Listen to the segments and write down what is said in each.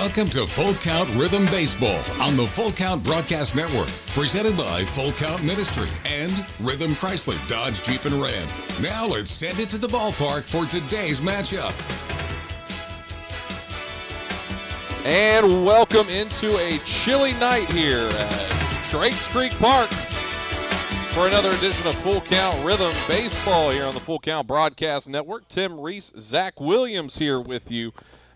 Welcome to Full Count Rhythm Baseball on the Full Count Broadcast Network, presented by Full Count Ministry and Rhythm Chrysler Dodge Jeep and Ram. Now let's send it to the ballpark for today's matchup. And welcome into a chilly night here at Drakes Creek Park for another edition of Full Count Rhythm Baseball here on the Full Count Broadcast Network. Tim Reese, Zach Williams here with you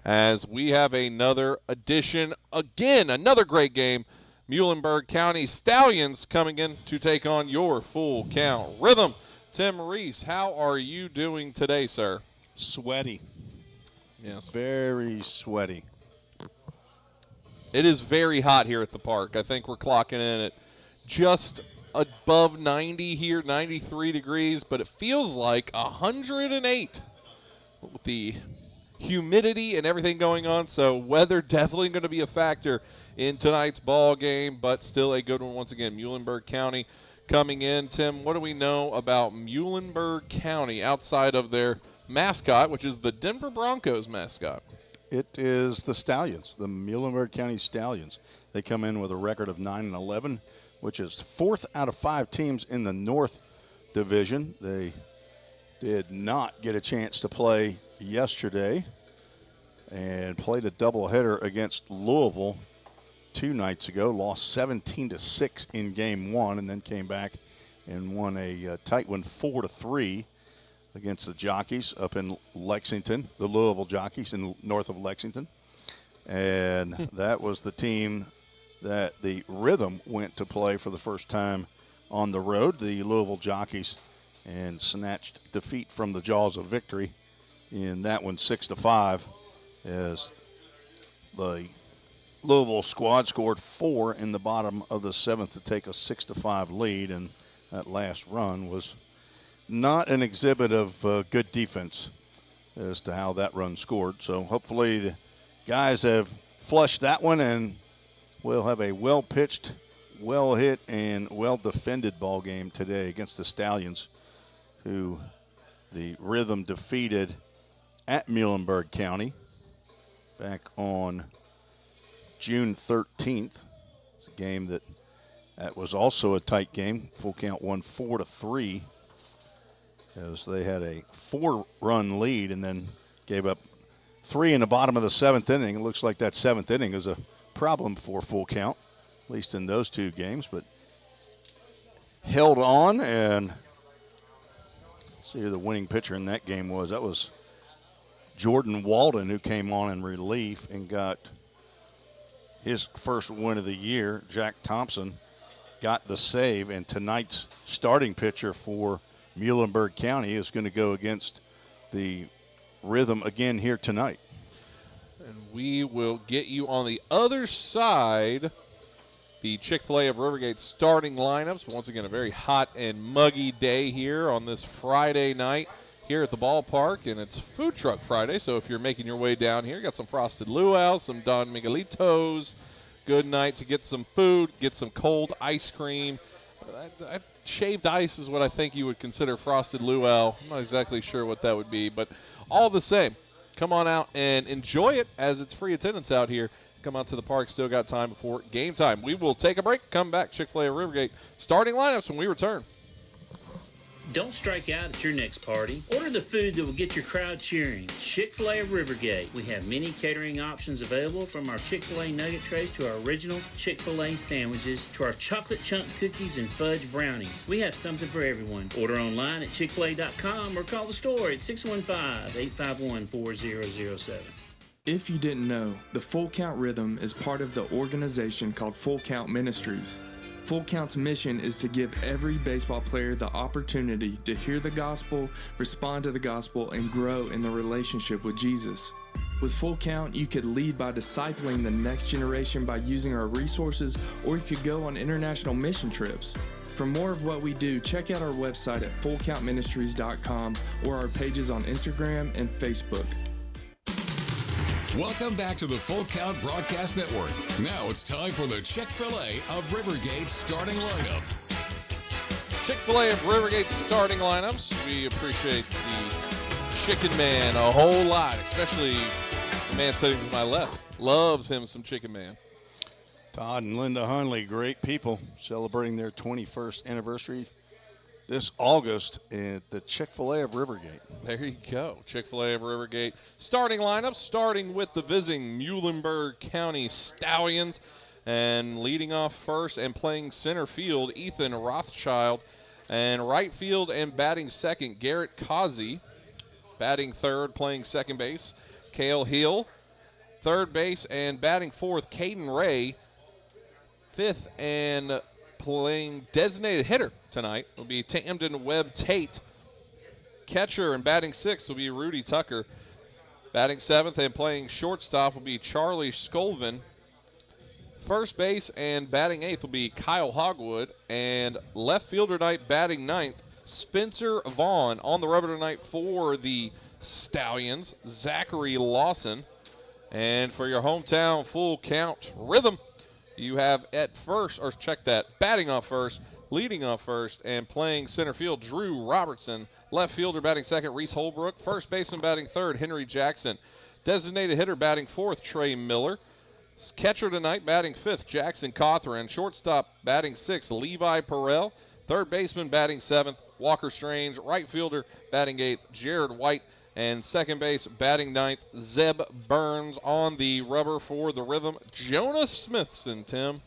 as we have another edition, again, another great game. Muhlenberg County Stallions coming in to take on your Full Count Rhythm. Tim Reese, how are you doing today, sir? Sweaty. Yes. Very sweaty. It is very hot here at the park. I think we're clocking in at just above 90 here, 93 degrees, but it feels like 108 with the humidity and everything going on, so weather definitely going to be a factor in tonight's ball game, but still a good one once again. Muhlenberg County coming in. Tim, what do we know about Muhlenberg County outside of their mascot, which is the Denver Broncos mascot? It is the Stallions, the Muhlenberg County Stallions. They come in with a record of 9-11, which is 4th out of 5 teams in the North Division. They did not get a chance to play yesterday and played a doubleheader against Louisville 2 nights ago, lost 17-6 in game 1, and then came back and won a tight one 4-3 against the Jockeys up in Lexington, the Louisville Jockeys in north of Lexington. And that was the team that the Rhythm went to play for the first time on the road, the Louisville Jockeys, and snatched defeat from the jaws of victory in that one 6-5, as the Louisville squad scored 4 in the bottom of the 7th to take a 6-5 lead, and that last run was not an exhibit of good defense as to how that run scored. So hopefully the guys have flushed that one, and we'll have a well-pitched, well-hit, and well-defended ball game today against the Stallions, who the Rhythm defeated at Muhlenberg County back on June 13th. It's a game that was also a tight game. Full Count won 4-3 as they had a 4-run lead and then gave up 3 in the bottom of the 7th inning. It looks like that 7th inning is a problem for Full Count, at least in those 2 games, but held on. And see who the winning pitcher in that game was. That was Jordan Walden, who came on in relief and got his first win of the year. Jack Thompson got the save, and tonight's starting pitcher for Muhlenberg County is going to go against the Rhythm again here tonight. And we will get you on the other side the Chick-fil-A of Rivergate starting lineups. Once again, a very hot and muggy day here on this Friday night here at the ballpark, and it's Food Truck Friday, so if you're making your way down here, got some frosted luau, some Don Miguelitos. Good night to get some food, get some cold ice cream. Shaved ice is what I think you would consider frosted luau. I'm not exactly sure what that would be, but all the same, come on out and enjoy it as it's free attendance out here. Come out to the park. Still got time before game time. We will take a break, come back. Chick-fil-A of Rivergate starting lineups when we return. Don't strike out at your next party. Order the food that will get your crowd cheering. Chick-fil-A of Rivergate. We have many catering options available, from our Chick-fil-A nugget trays to our original Chick-fil-A sandwiches to our chocolate chunk cookies and fudge brownies. We have something for everyone. Order online at chickfil-a.com or call the store at 615-851-4007. If you didn't know, the Full Count Rhythm is part of the organization called Full Count Ministries. Full Count's mission is to give every baseball player the opportunity to hear the gospel, respond to the gospel, and grow in the relationship with Jesus. With Full Count, you could lead by discipling the next generation by using our resources, or you could go on international mission trips. For more of what we do, check out our website at fullcountministries.com or our pages on Instagram and Facebook. Welcome back to the Full Count Broadcast Network. Now it's time for the Chick-fil-A of Rivergate starting lineup. Chick-fil-A of Rivergate starting lineups. We appreciate the Chicken Man a whole lot, especially the man sitting to my left. Loves him some Chicken Man. Todd and Linda Hunley, great people, celebrating their 21st anniversary this August at the Chick-fil-A of Rivergate. There you go, Chick-fil-A of Rivergate. Starting lineup, starting with the visiting Muhlenberg County Stallions. And leading off first and playing center field, Ethan Rothschild. And right field and batting second, Garrett Causey. Batting third, playing second base, Cale Hill. Third base and batting fourth, Caden Ray. Fifth and playing designated hitter tonight will be Tamden Webb Tate. Catcher and batting sixth will be Rudy Tucker. Batting seventh and playing shortstop will be Charlie Scolvin. First base and batting eighth will be Kyle Hogwood. And left fielder tonight batting ninth, Spencer Vaughn. On the rubber tonight for the Stallions, Zachary Lawson. And for your hometown full count rhythm, you have at first, or check that, batting off first, leading off first, and playing center field, Drew Robertson. Left fielder batting second, Reese Holbrook. First baseman batting third, Henry Jackson. Designated hitter batting fourth, Trey Miller. Catcher tonight batting fifth, Jackson Cothran. Shortstop batting sixth, Levi Perrell. Third baseman batting seventh, Walker Strange. Right fielder batting eighth, Jared White. And second base batting ninth, Zeb Burns. On the rubber for the rhythm, Jonas Smithson, Tim.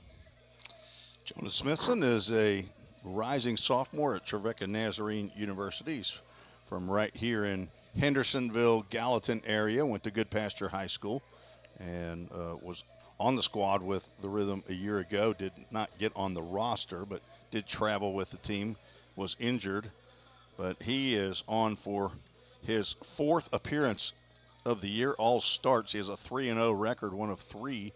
Jonas Smithson is a rising sophomore at Trevecca Nazarene Universities from right here in Hendersonville, Gallatin area. Went to Goodpasture High School and was on the squad with the Rhythm a year ago. Did not get on the roster, but did travel with the team. Was injured, but he is on for his fourth appearance of the year. All starts. He has a 3-0 record, one of three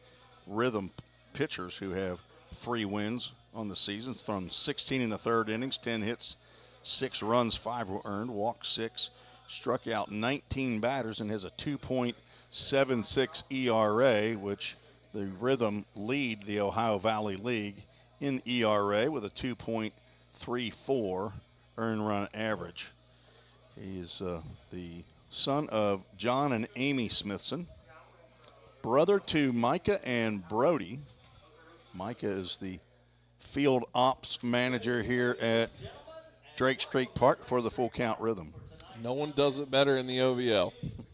Rhythm pitchers who have 3 wins on the season. Thrown 16 in the third innings, 10 hits, 6 runs, 5 were earned, walked 6, struck out 19 batters, and has a 2.76 ERA, which the Rhythm lead the Ohio Valley League in ERA with a 2.34 earned run average. He is the son of John and Amy Smithson, brother to Micah and Brody. Micah is the field ops manager here at Drakes Creek Park for the Full Count Rhythm. No one does it better in the OVL.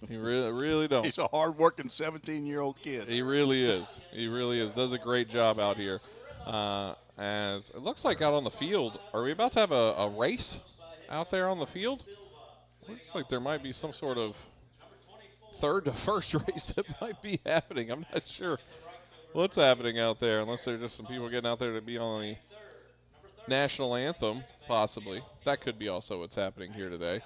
You really don't. He's a hard-working 17-year-old kid. He really is. He really is. Does a great job out here. As it looks like out on the field, are we about to have a race out there on the field? Looks like there might be some sort of third to first race that might be happening. I'm not sure what's happening out there, unless there's just some people getting out there to be on the national anthem, possibly. That could be also what's happening here today.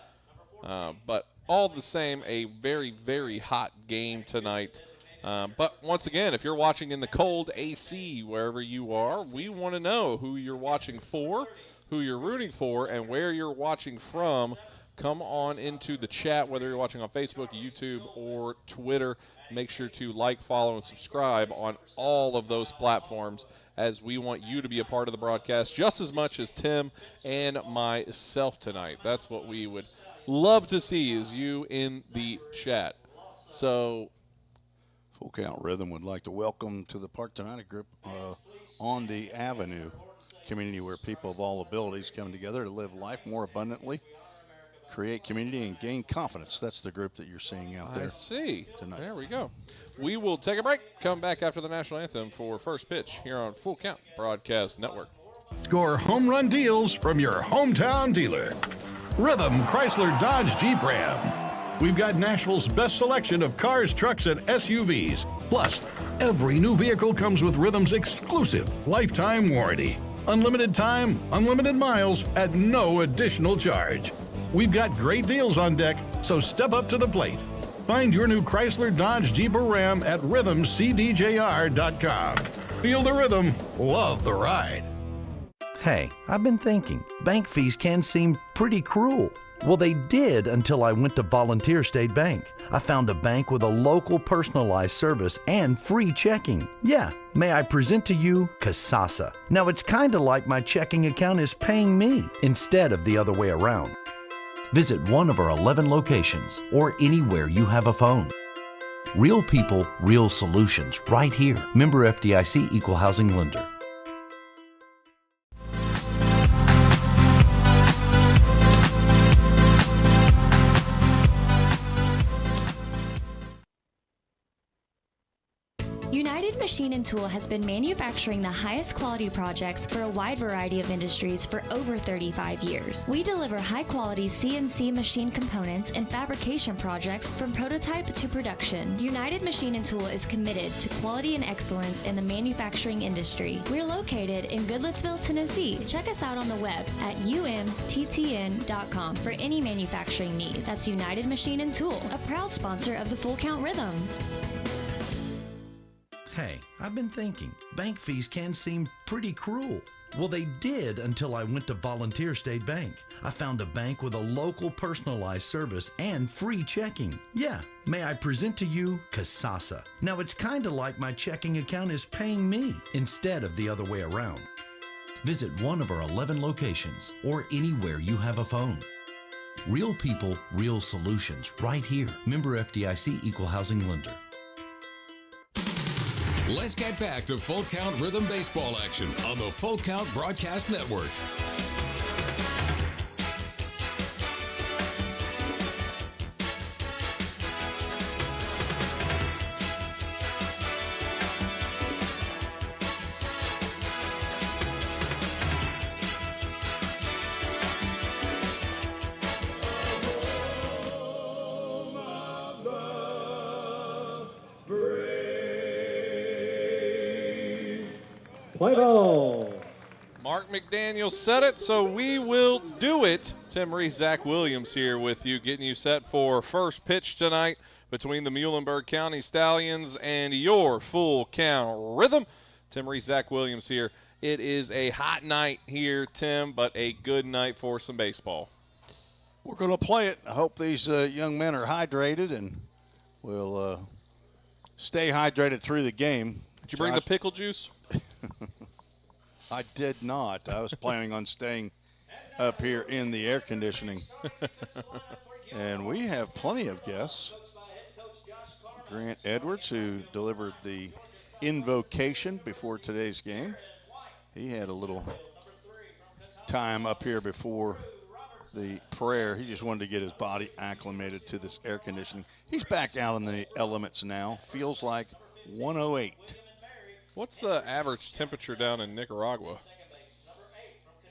But all the same, a very, very hot game tonight. But once again, if you're watching in the cold AC wherever you are, we want to know who you're watching for, who you're rooting for, and where you're watching from. Come on into the chat, whether you're watching on Facebook, YouTube, or Twitter. Make sure to like, follow, and subscribe on all of those platforms, as we want you to be a part of the broadcast just as much as Tim and myself tonight. That's what we would love to see, is you in the chat. So Full Count Rhythm would like to welcome to the Park tonight a group on the Avenue community where people of all abilities come together to live life more abundantly, create community, and gain confidence. That's the group that you're seeing out there. I see. Tonight. There we go. We will take a break, come back after the national anthem for first pitch here on Full Count Broadcast Network. Score home run deals from your hometown dealer. Rhythm Chrysler Dodge Jeep Ram. We've got Nashville's best selection of cars, trucks, and SUVs. Plus, every new vehicle comes with Rhythm's exclusive lifetime warranty. Unlimited time, unlimited miles at no additional charge. We've got great deals on deck, so step up to the plate. Find your new Chrysler Dodge Jeep or Ram at rhythmcdjr.com. Feel the rhythm, love the ride. Hey, I've been thinking, bank fees can seem pretty cruel. Well, they did until I went to Volunteer State Bank. I found a bank with a local personalized service and free checking. Yeah, may I present to you Kasasa. Now, it's kind of like my checking account is paying me instead of the other way around. Visit one of our 11 locations or anywhere you have a phone. Real people, real solutions, right here. Member FDIC, Equal Housing Lender. United Machine and Tool has been manufacturing the highest quality projects for a wide variety of industries for over 35 years. We deliver high-quality CNC machine components and fabrication projects from prototype to production. United Machine and Tool is committed to quality and excellence in the manufacturing industry. We're located in Goodlettsville, Tennessee. Check us out on the web at umttn.com for any manufacturing need. That's United Machine and Tool, a proud sponsor of the Full Count Rhythm. Hey, I've been thinking, bank fees can seem pretty cruel. Well, they did until I went to Volunteer State Bank. I found a bank with a local personalized service and free checking. Yeah, may I present to you Kasasa. Now, it's kind of like my checking account is paying me instead of the other way around. Visit one of our 11 locations or anywhere you have a phone. Real people, real solutions, right here. Member FDIC, Equal Housing Lender. Let's get back to Full Count Rhythm Baseball action on the Full Count Broadcast Network. Play ball. Mark McDaniel said it, so we will do it. Tim Reese, Zach Williams here with you, getting you set for first pitch tonight between the Muhlenberg County Stallions and your Full Count Rhythm. Tim Reese, Zach Williams here. It is a hot night here, Tim, but a good night for some baseball. We're going to play it. I hope these young men are hydrated and will stay hydrated through the game. Did you bring the pickle juice? I did not. I was planning on staying up here in the air conditioning. And we have plenty of guests. Grant Edwards, who delivered the invocation before today's game. He had a little time up here before the prayer. He just wanted to get his body acclimated to this air conditioning. He's back out in the elements now. Feels like 108. What's the average temperature down in Nicaragua?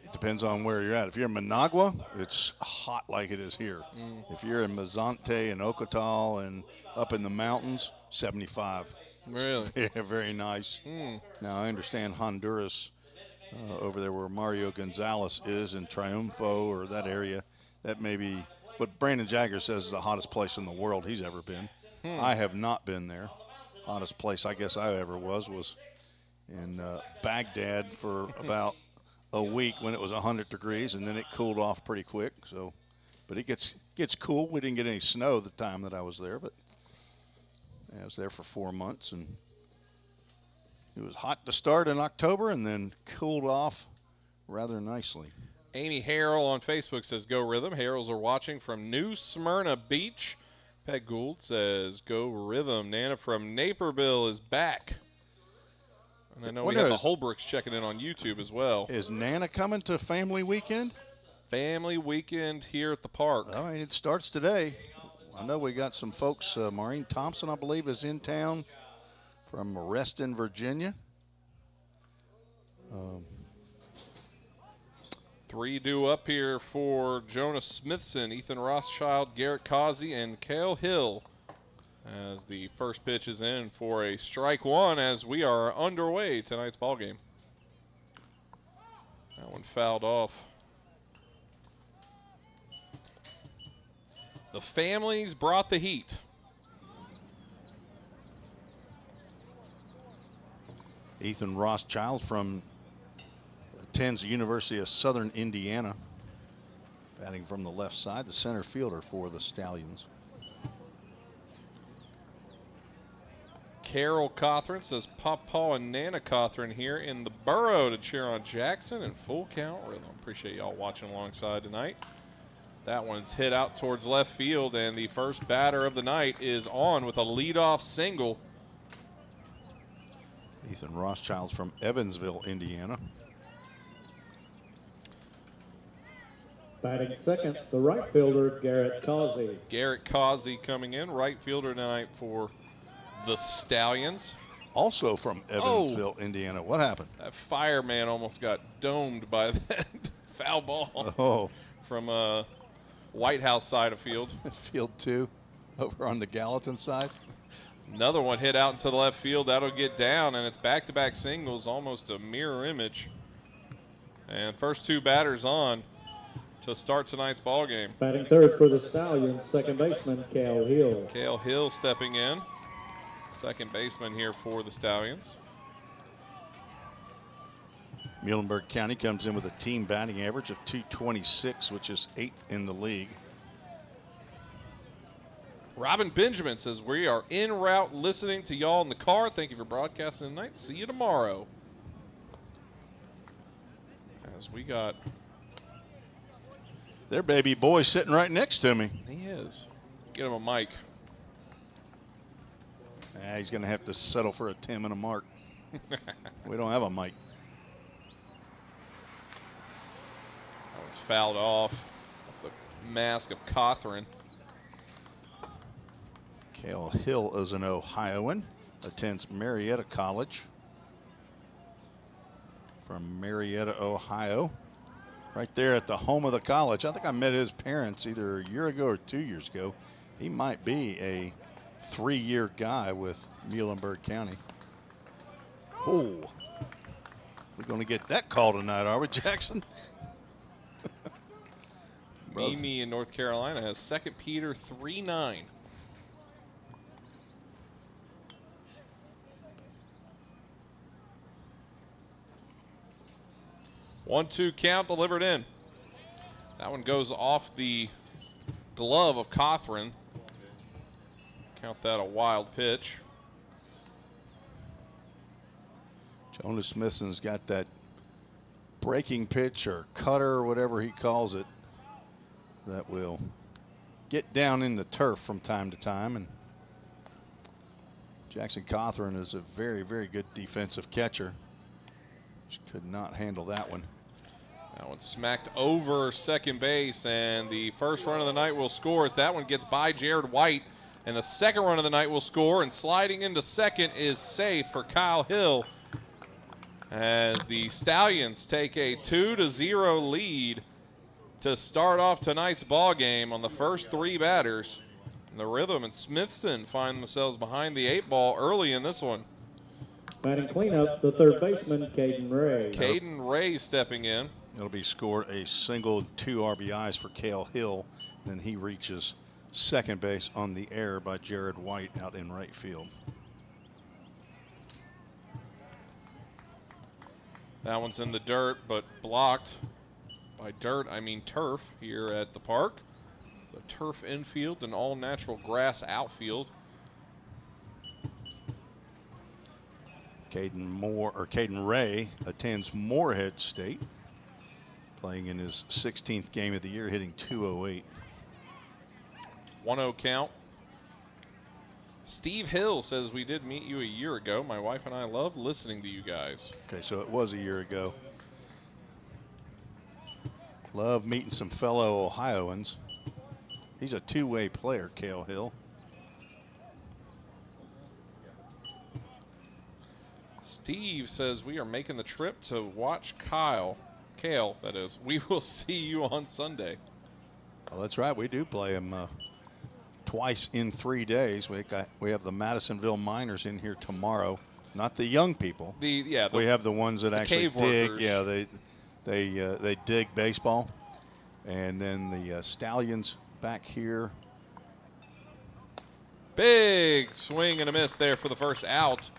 It depends on where you're at. If you're in Managua, it's hot like it is here. If you're in Mazante and Ocotal and up in the mountains, 75. Really? Yeah, very nice. Now, I understand Honduras, over there where Mario Gonzalez is in Triunfo or that area, that may be what Brandon Jagger says is the hottest place in the world he's ever been. I have not been there. Hottest place I guess I ever was in Baghdad for about a week when it was 100 degrees, and then it cooled off pretty quick. So, but it gets cool. We didn't get any snow the time that I was there, but I was there for 4 months, and it was hot to start in October and then cooled off rather nicely. Amy Harrell on Facebook says, "Go Rhythm." Harrells are watching from New Smyrna Beach. Peg Gould says, "Go Rhythm." Nana from Naperville is back. And I know we have the Holbrooks checking in on YouTube as well. Is Nana coming to Family Weekend? Family Weekend here at the park. I mean, it starts today. I know we got some folks. Maureen Thompson, I believe, is in town from Reston, Virginia. 3 due up here for Jonas Smithson, Ethan Rothschild, Garrett Causey, and Cale Hill as the first pitch is in for a strike one as we are underway tonight's ball game. That one fouled off. The families brought the heat. Ethan Rothschild attends the University of Southern Indiana, batting from the left side, the center fielder for the Stallions. Carol Cothran says Papa and Nana Cothran here in the borough to cheer on Jackson and Full Count Rhythm. Appreciate y'all watching alongside tonight. That one's hit out towards left field, and the first batter of the night is on with a leadoff single. Ethan Rothschild's from Evansville, Indiana. Batting second, the right fielder, Garrett Causey. Garrett Causey coming in, right fielder tonight for the Stallions. Also from Evansville, Indiana. What happened? That fireman almost got domed by that foul ball from White House side of field. Field 2 over on the Gallatin side. Another one hit out into the left field. That'll get down, and it's back-to-back singles, almost a mirror image. And first 2 batters on to start tonight's ball game. Batting third for the Stallions, second baseman, Cale Hill. Cale Hill stepping in, second baseman here for the Stallions. Muhlenberg County comes in with a team batting average of .226, which is 8th in the league. Robin Benjamin says, we are en route listening to y'all in the car. Thank you for broadcasting tonight. See you tomorrow. As we got their baby boy sitting right next to me. He is. Get him a mic. He's going to have to settle for a Tim and a Mark. We don't have a mic. That one's fouled off the mask of Cawthron. Cale Hill is an Ohioan, attends Marietta College from Marietta, Ohio. Right there at the home of the college. I think I met his parents either a year ago or 2 years ago. He might be a 3-year guy with Muhlenberg County. Oh, we're going to get that call tonight, are we, Jackson? Mimi in North Carolina has second Peter 3-9. 1-2 count delivered in. That one goes off the glove of Cawthron. Count that a wild pitch. Jonas Smithson's got that breaking pitch or cutter or whatever he calls it that will get down in the turf from time to time. And Jackson Cawthron is a very, very good defensive catcher. Just could not handle that one. That one smacked over second base, and the first run of the night will score as that one gets by Jared White. And the second run of the night will score, and sliding into second is safe for Kyle Hill as the Stallions take a 2-0 lead to start off tonight's ball game on the first 3 batters. And the Rhythm and Smithson find themselves behind the 8 ball early in this one. Batting cleanup, the third baseman, Caden Ray. Caden Ray stepping in. It'll be scored a single, 2 RBIs for Cale Hill. Then he reaches second base on the air by Jared White out in right field. That one's in the dirt, but blocked. By dirt, I mean turf here at the park. The turf infield and all natural grass outfield. Caden Ray attends Moorhead State, playing in his 16th game of the year, hitting .208. 1-0 count. Steve Hill says, we did meet you a year ago. My wife and I love listening to you guys. Okay, so it was a year ago. Love meeting some fellow Ohioans. He's a 2-way player, Cale Hill. Steve says, we are making the trip to watch Cale, that is. We will see you on Sunday. Well, that's right. We do play him twice in 3 days. We have the Madisonville Miners in here tomorrow. Not the young people. We have the ones that actually dig. Workers. Yeah, they dig baseball. And then the Stallions back here. Big swing and a miss there for the first out.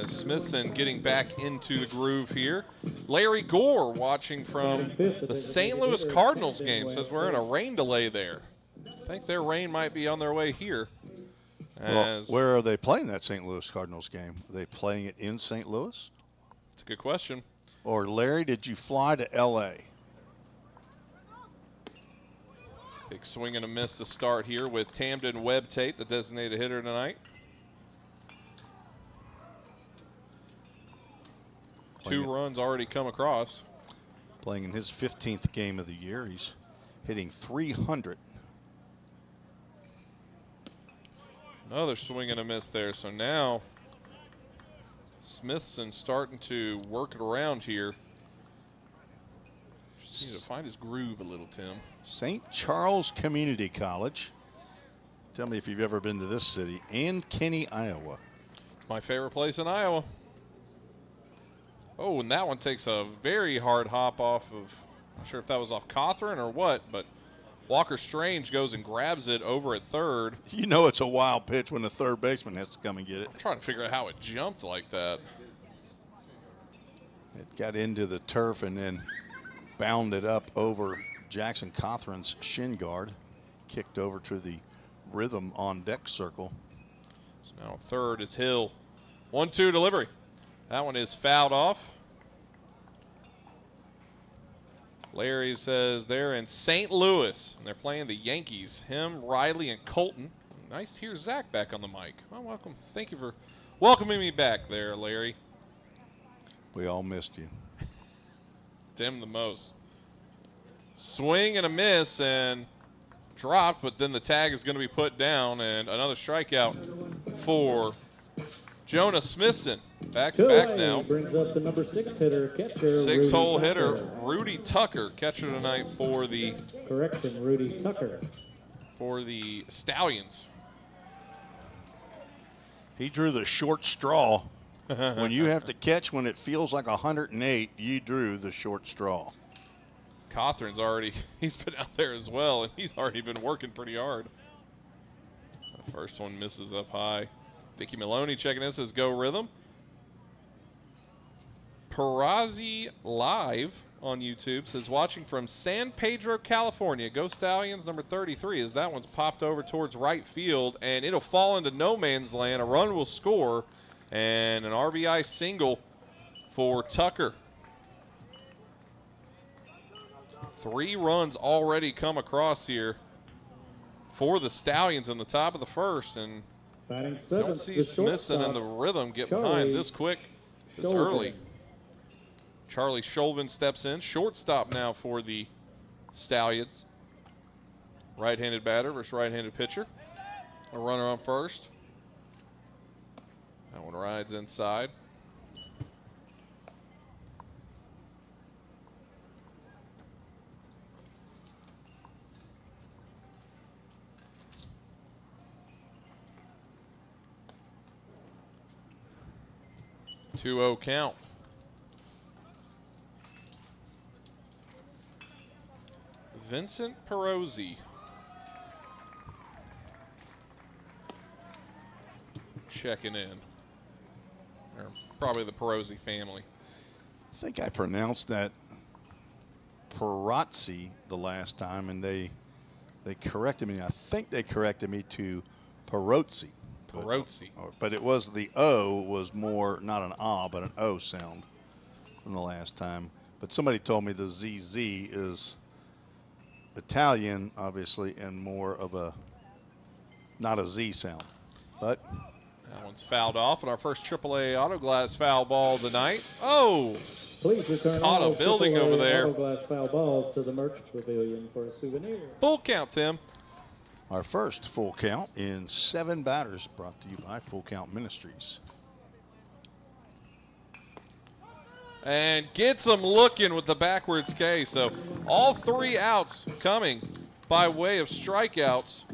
Smithson getting back into the groove here. Larry Gore watching from the St. Louis Cardinals game says we're in a rain delay there. I think their rain might be on their way here. Well, where are they playing that St. Louis Cardinals game? Are they playing it in St. Louis? It's a good question. Or Larry, did you fly to L.A.? Big swing and a miss to start here with Tamden Webb Tate, the designated hitter tonight. Two runs already come across. Playing in his 15th game of the year. He's hitting .300. Another swing and a miss there. So now Smithson starting to work it around here. Just need to find his groove a little, Tim. St. Charles Community College. Tell me if you've ever been to this city. And Kenny, Iowa. My favorite place in Iowa. Oh, and that one takes a very hard hop off of, not sure if that was off Cawthorn or what, but Walker Strange goes and grabs it over at third. You know it's a wild pitch when the third baseman has to come and get it. I'm trying to figure out how it jumped like that. It got into the turf and then bounded up over Jackson Cawthorn's shin guard. Kicked over to the rhythm on deck circle. So now third is Hill. 1-2 delivery. That one is fouled off. Larry says they're in St. Louis, and they're playing the Yankees. Him, Riley, and Colton. Nice to hear Zach back on the mic. Well, welcome. Thank you for welcoming me back there, Larry. We all missed you. Tim the most. Swing and a miss, and dropped, but then the tag is going to be put down, and another strikeout for Jonah Smithson. Back to back now. Brings up the number 6 hitter, catcher. Six-hole hitter, Rudy Tucker, catcher tonight for the Rudy Tucker. For the Stallions. He drew the short straw. When you have to catch when it feels like 108, you drew the short straw. Cawthorn's he's been out there as well, and he's already been working pretty hard. The first one misses up high. Vicky Maloney checking in, says go Rhythm. Perazzi Live on YouTube says watching from San Pedro, California. Go Stallions, number 33, as that one's popped over towards right field, and it'll fall into no man's land. A run will score, and an RBI single for Tucker. 3 runs already come across here for the Stallions in the top of the first, and don't see Smithson and the Rhythm get behind this quick, this early. Charlie Sholvin steps in, shortstop now for the Stallions. Right-handed batter versus right-handed pitcher. A runner on first. That one rides inside. Two-0 count. Vincent Perozzi. Checking in. Or probably the Perozzi family. I think I pronounced that Perazzi the last time, and they corrected me. I think they corrected me to Perozzi. Perozzi. But it was the O was more, not an ah, but an O sound from the last time. But somebody told me the ZZ is Italian, obviously, and more of a, not a Z sound. But that one's fouled off, and our first AAA Auto Glass foul ball tonight. Oh! Please return caught a building over there. Auto Glass foul balls to the merch pavilion for a souvenir. Full count, Tim. Our first full count in 7 batters, brought to you by Full Count Ministries. And gets them looking with the backwards K. So all 3 outs coming by way of strikeouts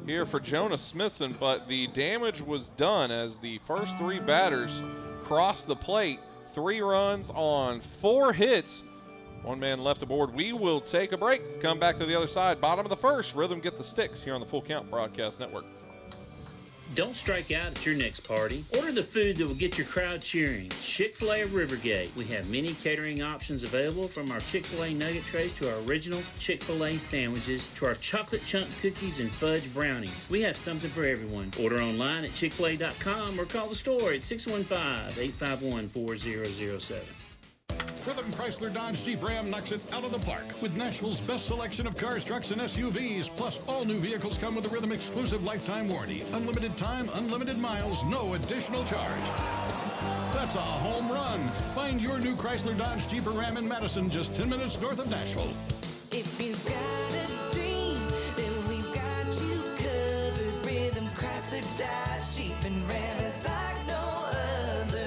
here for Jonah Smithson, but the damage was done as the first 3 batters crossed the plate. 3 runs on 4 hits. 1 man left aboard. We will take a break. Come back to the other side. Bottom of the first. Rhythm get the sticks here on the Full Count Broadcast Network. Don't strike out at your next party. Order the food that will get your crowd cheering. Chick-fil-A of Rivergate. We have many catering options available, from our Chick-fil-A nugget trays to our original Chick-fil-A sandwiches to our chocolate chunk cookies and fudge brownies. We have something for everyone. Order online at chickfil-a.com or call the store at 615-851-4007. Rhythm Chrysler Dodge Jeep Ram knocks it out of the park with Nashville's best selection of cars, trucks, and SUVs. Plus, all new vehicles come with a Rhythm exclusive lifetime warranty. Unlimited time, unlimited miles, no additional charge. That's a home run. Find your new Chrysler Dodge Jeep or Ram in Madison, just 10 minutes north of Nashville. If you've got a dream, then we've got you covered. Rhythm Chrysler Dodge Jeep and Ram is like no other.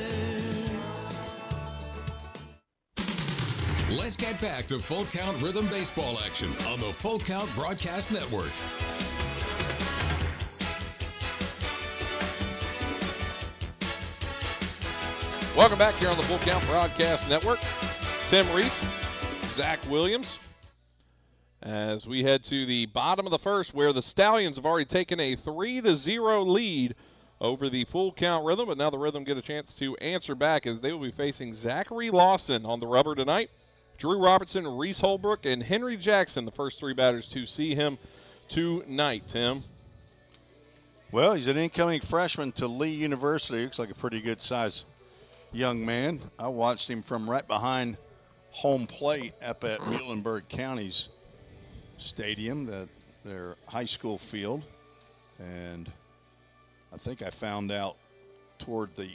Let's get back to Full Count Rhythm Baseball action on the Full Count Broadcast Network. Welcome back here on the Full Count Broadcast Network. Tim Reese, Zach Williams, as we head to the bottom of the first, where the Stallions have already taken a 3-0 lead over the Full Count Rhythm, but now the Rhythm get a chance to answer back as they will be facing Zachary Lawson on the rubber tonight. Drew Robertson, Reese Holbrook, and Henry Jackson, the first three batters to see him tonight, Tim. Well, he's an incoming freshman to Lee University. Looks like a pretty good size young man. I watched him from right behind home plate up at Muhlenberg County's stadium, their high school field. And I think I found out toward the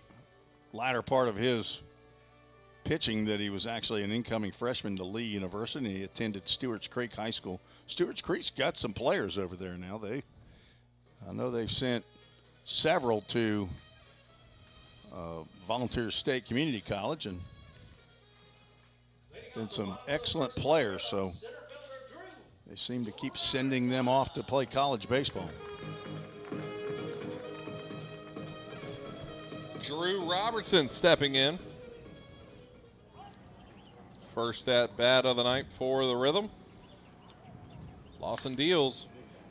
latter part of his pitching that he was actually an incoming freshman to Lee University. He attended Stewart's Creek High School. Stewart's Creek's got some players over there now. I know they've sent several to Volunteer State Community College and been some excellent players, so they seem to keep sending them off to play college baseball. Drew Robertson stepping in. First at bat of the night for the Rhythm. Lawson deals.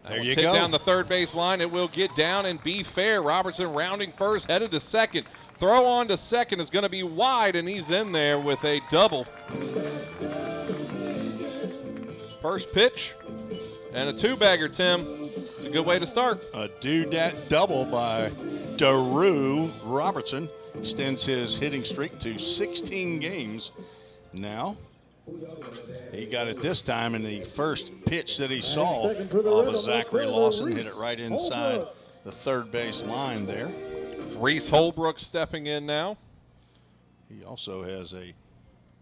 There you hit go. Down the third base line. It will get down and be fair. Robertson rounding first, headed to second. Throw on to second is going to be wide, and he's in there with a double. First pitch and a two-bagger, Tim. It's a good way to start. A do-dat double by Drew Robertson extends his hitting streak to 16 games now. He got it this time in the first pitch that he saw of Zachary Lawson. Hit it right inside the third base line there. Reese Holbrook stepping in now. He also has a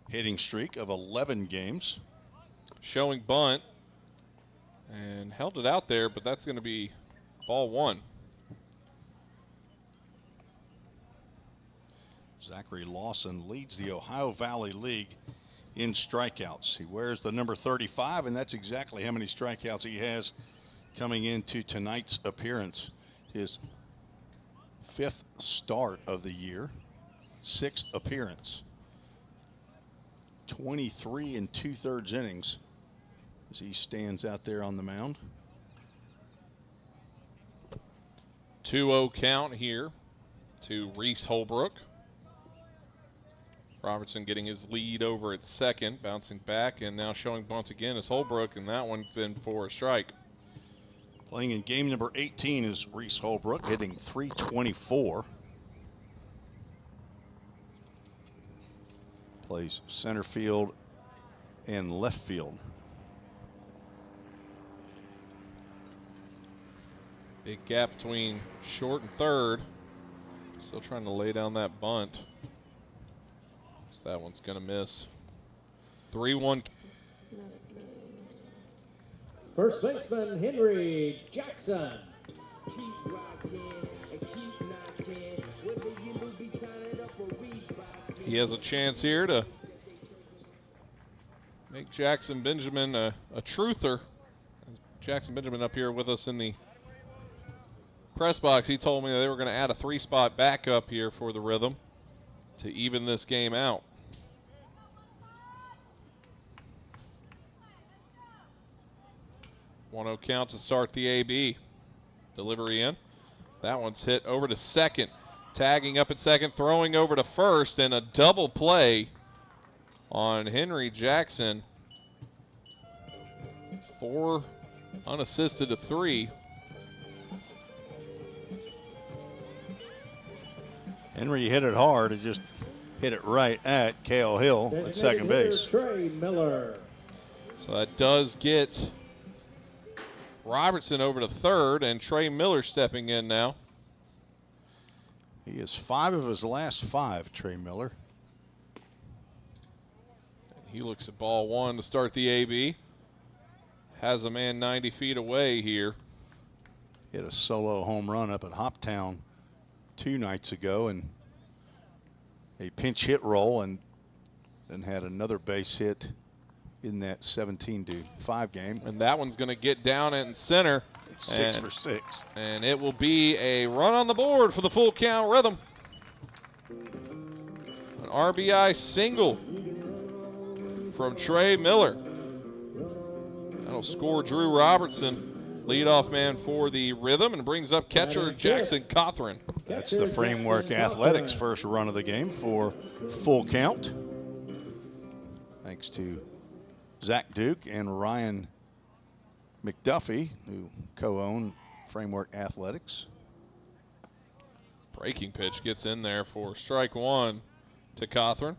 hitting streak of 11 games. Showing bunt and held it out there, but that's going to be ball one. Zachary Lawson leads the Ohio Valley League in strikeouts. He wears the number 35, and that's exactly how many strikeouts he has coming into tonight's appearance. His 5th start of the year, 6th appearance. 23 2/3 innings as he stands out there on the mound. 2-0 count here to Reese Holbrook. Robertson getting his lead over at second, bouncing back, and now showing bunt again is Holbrook, and that one's in for a strike. Playing in game number 18 is Reese Holbrook, hitting .324. Plays center field and left field. Big gap between short and third. Still trying to lay down that bunt. So that one's going to miss. 3-1. First baseman Henry Jackson. He has a chance here to make Jackson Benjamin a truther. Jackson Benjamin up here with us in the press box. He told me that they were going to add a 3-spot backup here for the Rhythm to even this game out. One-0 count to start the AB. Delivery in. That one's hit over to second. Tagging up at second, throwing over to first, and a double play on Henry Jackson. 4 unassisted to 3. Henry hit it hard. It just hit it right at Cale Hill at second base. Trey Miller. So that does get Robertson over to third, and Trey Miller stepping in now. He is 5 of his last 5, Trey Miller. He looks at ball 1 to start the AB. Has a man 90 feet away here. Hit a solo home run up at Hoptown 2 nights ago, and a pinch hit roll, and then had another base hit in that 17-5 game. And that one's going to get down in center. 6 for 6. And it will be a run on the board for the full count Rhythm. An RBI single from Trey Miller. That'll score Drew Robertson, leadoff man for the Rhythm, and brings up catcher Jackson Cothran. That's the Framework Athletics first run of the game for full count. Thanks to Zach Duke and Ryan McDuffie, who co-own Framework Athletics. Breaking pitch gets in there for strike 1 to Cothran.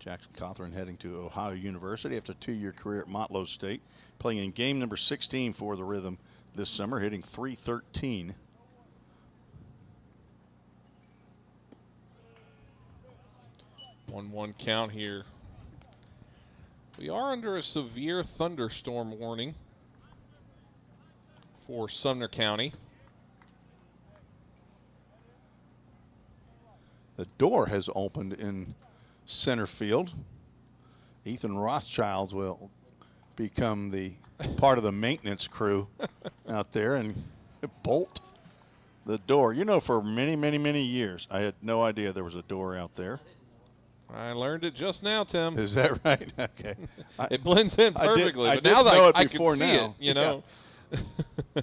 Jackson Cothran heading to Ohio University after a 2-year career at Motlow State, playing in game number 16 for the Rhythm this summer, hitting .313. One count here. We are under a severe thunderstorm warning for Sumner County. The door has opened in center field. Ethan Rothschild will become the part of the maintenance crew out there and bolt the door. You know, for many, many, many years, I had no idea there was a door out there. I learned it just now, Tim. Is that right? Okay. It blends in perfectly, but now now that I can before see now. it, you know. Yeah.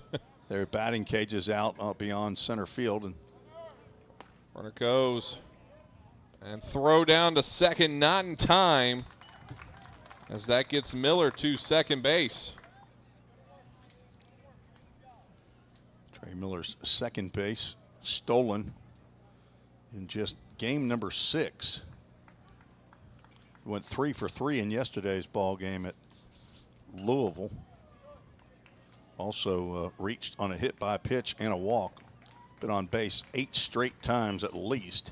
Their batting cages out beyond center field, and runner goes and throw down to second, not in time, as that gets Miller to second base. Trey Miller's second base stolen in just game number 6. Went 3 for 3 in yesterday's ball game at Louisville. Also reached on a hit by pitch and a walk. Been on base 8 straight times at least.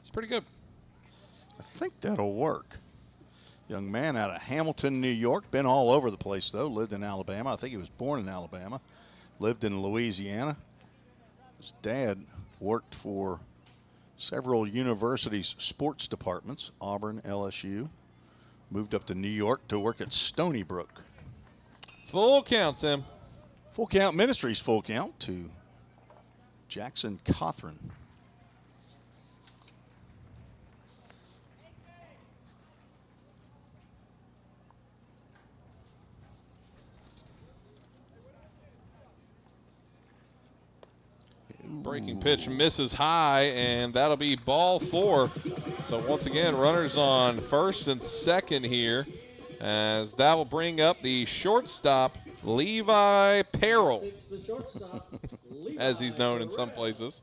It's pretty good. I think that'll work. Young man out of Hamilton, New York. Been all over the place, though. Lived in Alabama. I think he was born in Alabama. Lived in Louisiana. His dad worked for several universities' sports departments, Auburn, LSU. Moved up to New York to work at Stony Brook. Full count, Tim. Full Count Ministries full count to Jackson Cothran. Breaking pitch misses high, and that'll be ball 4. So once again, runners on first and second here, as that will bring up the shortstop, Levi Perrell, as he's known in some places.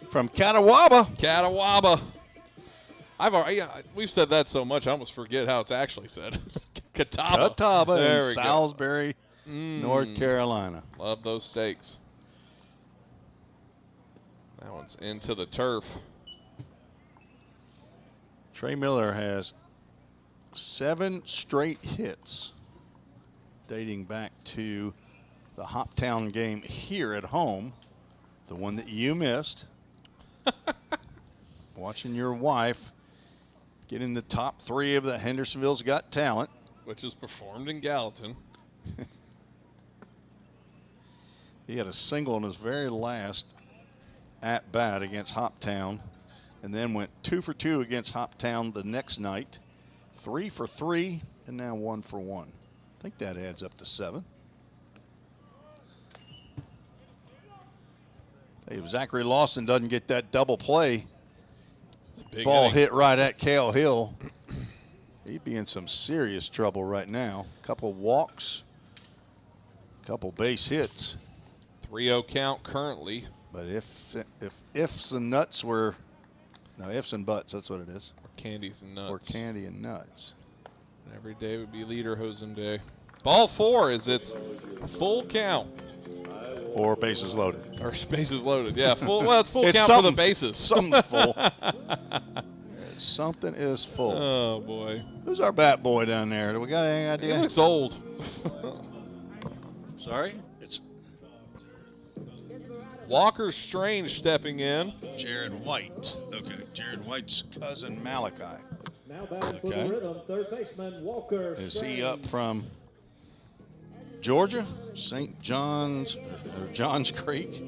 From Catawba. Catawba. We've said that so much, I almost forget how it's actually said. Catawba. Catawba There in we go. Salisbury, North Carolina. Love those steaks. That one's into the turf. Trey Miller has 7 straight hits dating back to the Hoptown game here at home, the one that you missed. Watching your wife get in the top 3 of the Hendersonville's Got Talent. Which is performed in Gallatin. He had a single in his very last at bat against Hoptown, and then went 2 for 2 against Hoptown the next night, 3 for 3, and now 1 for 1. I think that adds up to 7. If Zachary Lawson doesn't get that double play, ball hit right at Cale Hill, he'd be in some serious trouble right now. Couple walks, couple base hits. 3-0 count currently. But if ifs and nuts were, no, ifs and buts, that's what it is. Or candies and nuts. Or candy and nuts. Every day would be Lederhosen day. Ball 4 is its full count. Or bases loaded. Or bases loaded, yeah. Full. Well, it's full It's count for the bases. Something's full. Something is full. Oh, boy. Who's our bat boy down there? Do we got any idea? He looks old. Sorry? It's Walker Strange stepping in. Jared White. Okay, Jared White's cousin Malachi. Now batting for the Rhythm, third baseman Walker. Is he up from Georgia? St. John's, or Johns Creek?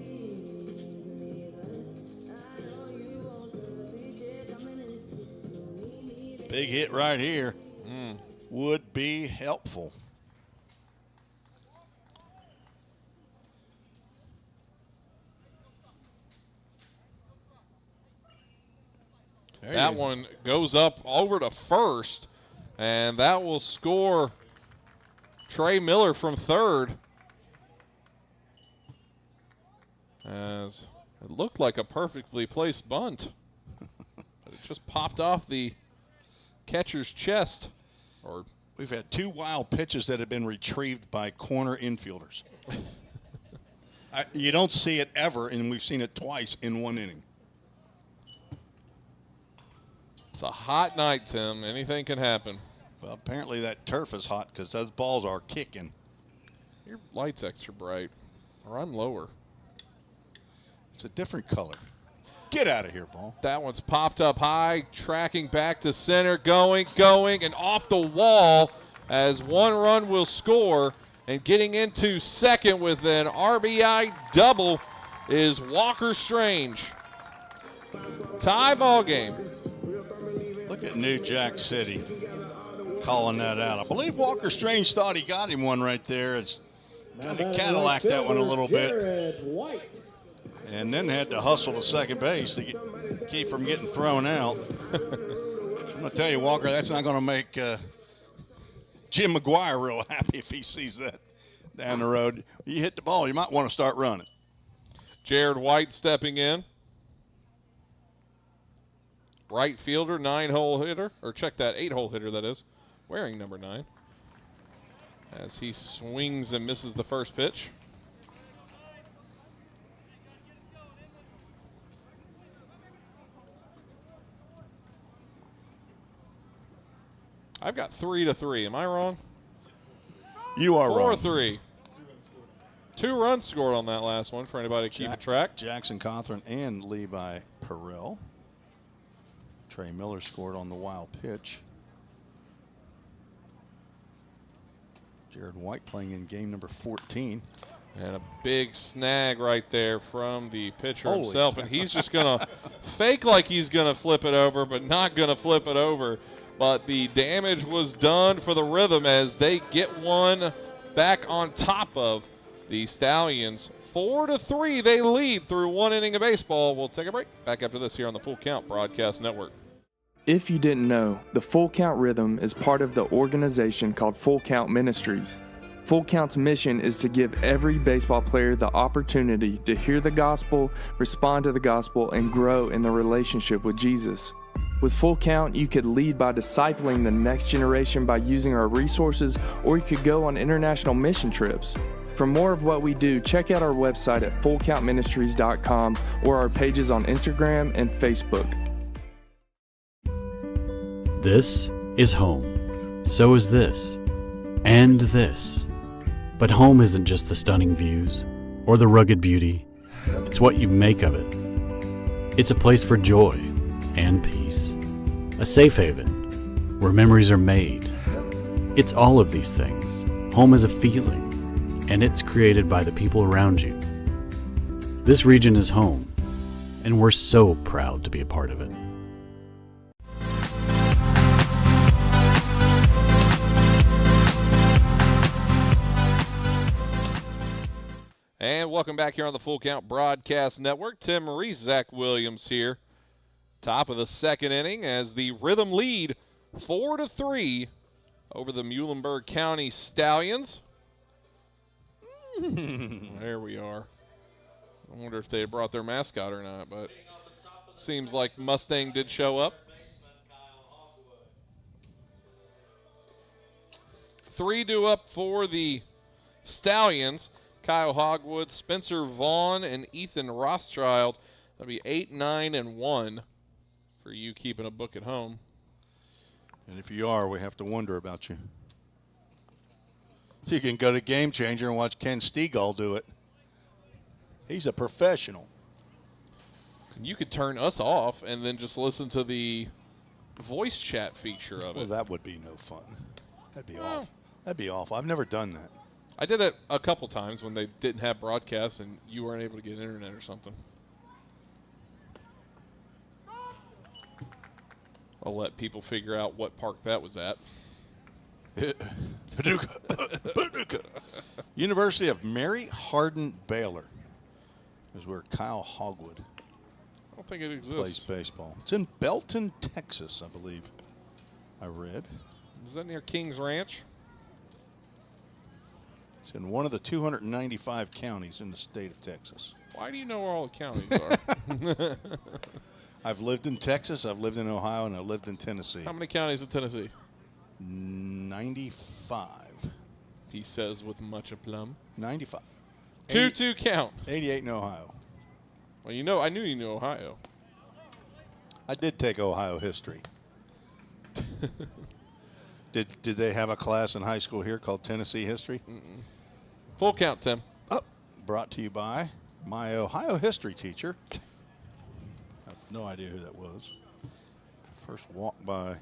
Big hit right here. Would be helpful. That one goes up over to first, and that will score Trey Miller from third. As it looked like a perfectly placed bunt, but it just popped off the catcher's chest. Or we've had 2 wild pitches that have been retrieved by corner infielders. You don't see it ever, and we've seen it twice in 1 inning. It's a hot night, Tim. Anything can happen. Well, apparently that turf is hot because those balls are kicking. Your light's extra bright, or I'm lower. It's a different color. Get out of here, ball. That one's popped up high, tracking back to center, going, and off the wall as 1 run will score. And getting into second with an RBI double is Walker Strange. Tie ball game. Look at New Jack City calling that out. I believe Walker Strange thought he got him one right there. It's kind of Cadillac that one a little bit. And then had to hustle to second base to keep from getting thrown out. I'm going to tell you, Walker, that's not going to make Jim McGuire real happy if he sees that down the road. You hit the ball, you might want to start running. Jared White stepping in. Right fielder, 9-hole hitter, or check that, 8-hole hitter that is, wearing number 9. As he swings and misses the first pitch. I've got 3-3. Am I wrong? You are wrong. 4-3. 2 runs scored on that last one for anybody to keep a track. Jackson Cothran and Levi Perrell. Trey Miller scored on the wild pitch. Jared White playing in game number 14. And a big snag right there from the pitcher Holy himself. cow. And he's just going to fake like he's going to flip it over, but not going to flip it over. But the damage was done for the Rhythm as they get one back on top of the Stallions. 4-3, they lead through 1 inning of baseball. We'll take a break. Back after this here on the Full Count Broadcast Network. If you didn't know, the Full Count Rhythm is part of the organization called Full Count Ministries. Full Count's mission is to give every baseball player the opportunity to hear the gospel, respond to the gospel, and grow in the relationship with Jesus. With Full Count, you could lead by discipling the next generation by using our resources, or you could go on international mission trips. For more of what we do, check out our website at fullcountministries.com or our pages on Instagram and Facebook. This is home. So is this. And this. But home isn't just the stunning views or the rugged beauty. It's what you make of it. It's a place for joy and peace. A safe haven where memories are made. It's all of these things. Home is a feeling, and it's created by the people around you. This region is home, and we're so proud to be a part of it. And welcome back here on the Full Count Broadcast Network. Tim Maurice, Zach Williams here. Top of the second inning as the Rhythm lead 4-3 over the Muhlenberg County Stallions. There we are. I wonder if they brought their mascot or not, but seems like Mustang did show up. 3-2 up for the Stallions. Kyle Hogwood, Spencer Vaughn, and Ethan Rothschild. That'll be 8, 9, and 1 for you keeping a book at home. And if you are, we have to wonder about you. You can go to Game Changer and watch Ken Stegall do it. He's a professional. You could turn us off and then just listen to the voice chat feature of Well, it. that would be no fun. That'd be awful. That'd be awful. I've never done that. I did it a couple times when they didn't have broadcasts and you weren't able to get internet or something. I'll let people figure out what park that was at. Paducah. University of Mary Hardin Baylor is where Kyle Hogwood I don't think it plays exists. baseball. It's in Belton, Texas, I believe. I read. Is that near Kings Ranch? It's in one of the 295 counties in the state of Texas. Why do you know where all the counties are? I've lived in Texas, I've lived in Ohio, and I've lived in Tennessee. How many counties in Tennessee? 95. He says with much aplomb. 95. 2-2 count. 88 in Ohio. Well, you know, I knew you knew Ohio. I did take Ohio history. Did they have a class in high school here called Tennessee history? Mm-mm. Full count, Tim. Oh, brought to you by my Ohio history teacher. I have no idea who that was. First walk by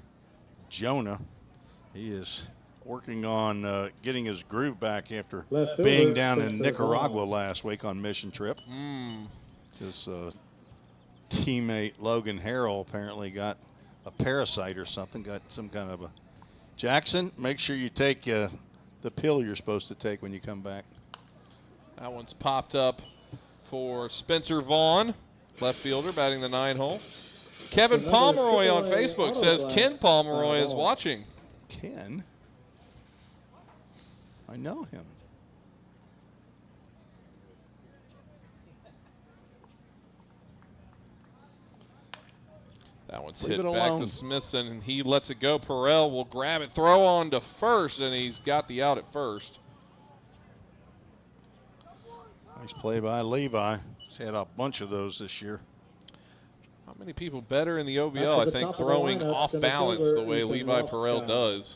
Jonah. He is working on getting his groove back after Left being fielder, down in Spencer Nicaragua Vaughn. last week on mission trip. Mm. His teammate Logan Harrell apparently got a parasite or something, got some kind of a... Jackson, make sure you take the pill you're supposed to take when you come back. That one's popped up for Spencer Vaughn, left fielder, batting the 9 hole. Kevin Another Pomeroy on AAA Facebook says autograph. Ken Pomeroy is Oh. watching. Ken? I know him. That one's Leave hit it back alone. to Smithson, and he lets it go. Perel will grab it, throw on to first, and he's got the out at first. Nice play by Levi. He's had a bunch of those this year. Not many people better in the OVL, Back to I the think, top of the throwing lineup, off center balance fielder, the way Ethan Levi Perel Rothschild. does.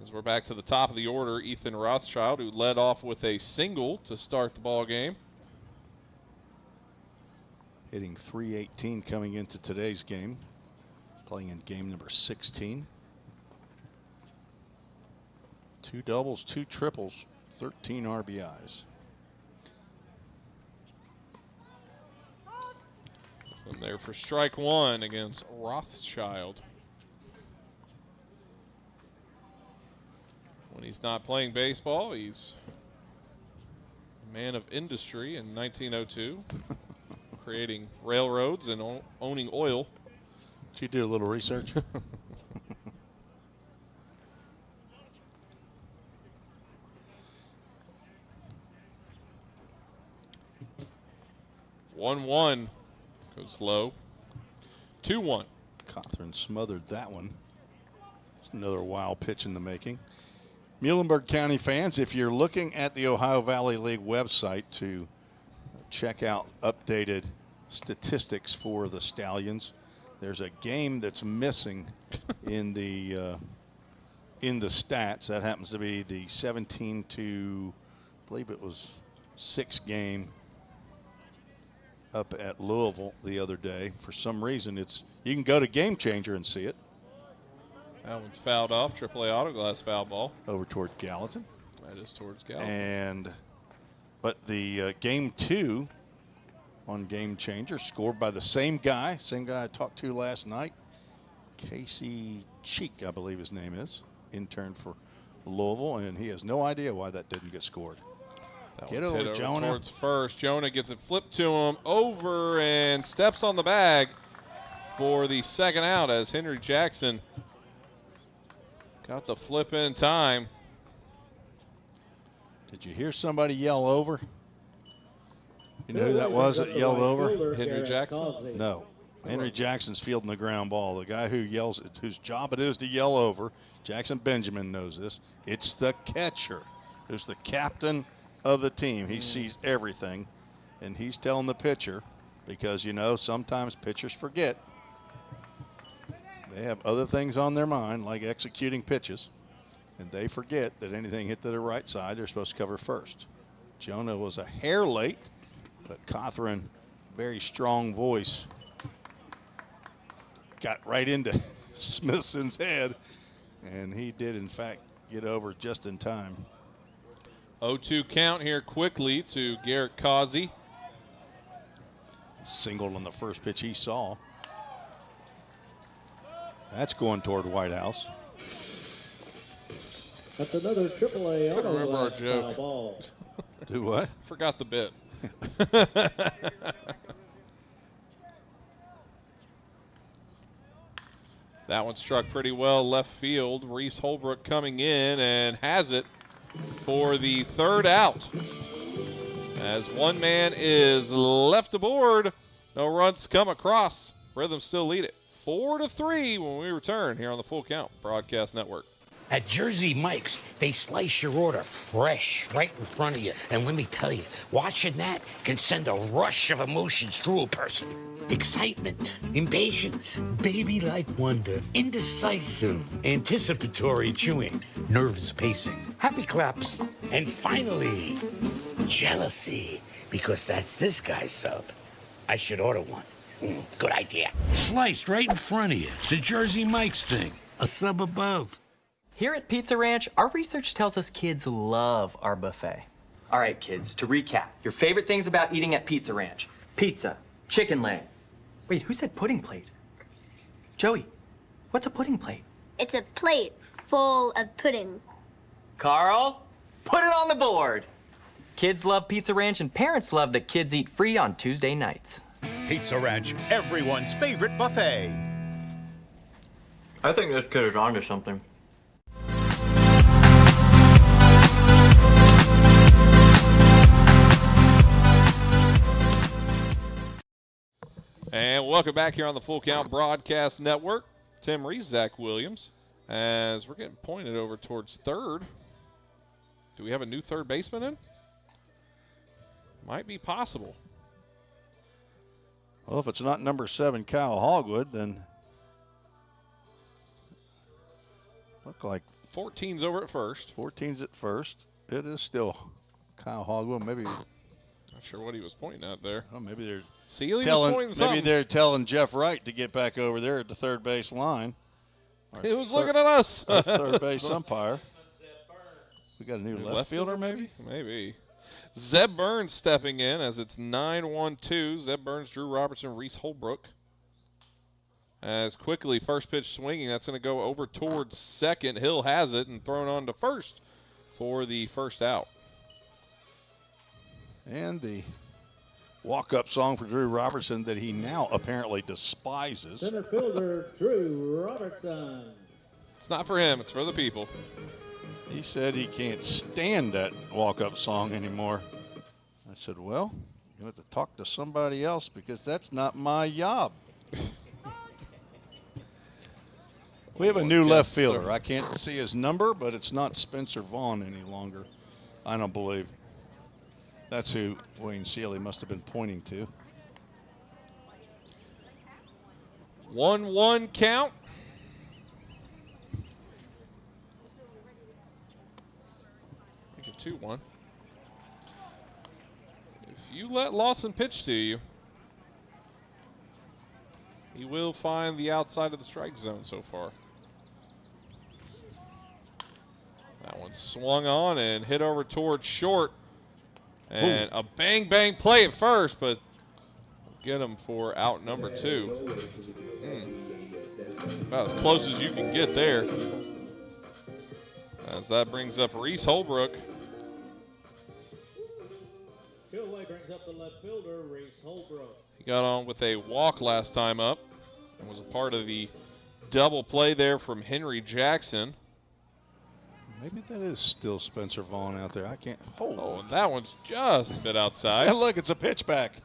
As we're back to the top of the order, Ethan Rothschild, who led off with a single to start the ball game. Hitting .318 coming into today's game. Playing in game number 16. 2 doubles, 2 triples, 13 RBIs. And there for strike one against Rothschild. When he's not playing baseball, he's a man of industry in 1902, creating railroads and owning oil. Did you do a little research? 1-1 goes low. 2-1. Cothran smothered that one. It's another wild pitch in the making. Muhlenberg County fans, if you're looking at the Ohio Valley League website to check out updated statistics for the Stallions, there's a game that's missing in the stats. That happens to be the 17 to, I believe it was 6 game up at Louisville the other day. For some reason, you can go to Game Changer and see it. That one's fouled off. AAA Autoglass foul ball. Over toward Gallatin. That is towards Gallatin. But the game 2 on Game Changer, scored by the same guy I talked to last night. Casey Cheek, I believe his name is, intern for Louisville, and he has no idea why that didn't get scored. That Get one's over, hit Jonah. towards first. Jonah gets it flipped to him over and steps on the bag for the second out as Henry Jackson got the flip in time. Did you hear somebody yell over? You know who that was that yelled over? Henry Jackson? No. Henry Jackson's fielding the ground ball. The guy who yells, whose job it is to yell over, Jackson Benjamin knows this. It's the catcher. There's the captain of the team. He sees everything, and he's telling the pitcher because, you know, sometimes pitchers forget. They have other things on their mind, like executing pitches, and they forget that anything hit to the right side, they're supposed to cover first. Jonah was a hair late, but Cothran, very strong voice, got right into Smithson's head, and he did, in fact, get over just in time. 0-2 count here quickly to Garrett Causey. Singled on the first pitch he saw. That's going toward White House. That's another AAA auto Remember our line joke. style ball. Do what? Forgot the bit. That one struck pretty well left field. Reese Holbrook coming in and has it for the third out. As one man is left aboard, no runs come across. Rhythm still lead it 4-3 when we return here on the Full Count Broadcast Network. At Jersey Mike's, they slice your order fresh right in front of you. And let me tell you, watching that can send a rush of emotions through a person. Excitement, impatience, baby-like wonder, indecisive, anticipatory chewing, nervous pacing, happy claps, and finally, jealousy, because that's this guy's sub. I should order one. Good idea. Sliced right in front of you. It's a Jersey Mike's thing. A sub above. Here at Pizza Ranch, our research tells us kids love our buffet. All right, kids, to recap, your favorite things about eating at Pizza Ranch: pizza, chicken leg. Wait, who said pudding plate? Joey, what's a pudding plate? It's a plate full of pudding. Carl, put it on the board. Kids love Pizza Ranch, and parents love that kids eat free on Tuesday nights. Pizza Ranch, everyone's favorite buffet. I think this kid is onto something. And welcome back here on the Full Count Broadcast Network. Tim Reese, Zach Williams, as we're getting pointed over towards third. Do we have a new third baseman in? Might be possible. Well, if it's not number 7, Kyle Hogwood, then look like 14's over at first. 14's at first. It is still Kyle Hogwood. Maybe not sure what he was pointing at there. Oh, maybe they're Sealy was pointing something. Maybe they're telling Jeff Wright to get back over there at the third base line. He was looking at us. Our third base umpire. We got a new left fielder, maybe? Maybe. Zeb Burns stepping in as it's 9-1-2. Zeb Burns, Drew Robertson, Reese Holbrook. As quickly, first pitch swinging. That's going to go over towards second. Hill has it and thrown on to first for the first out. And the walk-up song for Drew Robertson that he now apparently despises. Center fielder Drew Robertson. It's not for him. It's for the people. He said he can't stand that walk-up song anymore. I said, well, you have to talk to somebody else because that's not my job. We have a new left fielder. I can't see his number, but it's not Spencer Vaughn any longer, I don't believe. That's who Wayne Sealy must have been pointing to. 1-1 count. I think a 2-1. If you let Lawson pitch to you, he will find the outside of the strike zone so far. That one swung on and hit over towards short. And a bang-bang play at first, but we'll get him for out number 2. About as close as you can get there. As that brings up Reese Holbrook. Kilway brings up the left fielder, Reese Holbrook. He got on with a walk last time up and was a part of the double play there from Henry Jackson. Maybe that is still Spencer Vaughn out there. I can't. Oh, and that one's just a bit outside. And look, it's a pitch back.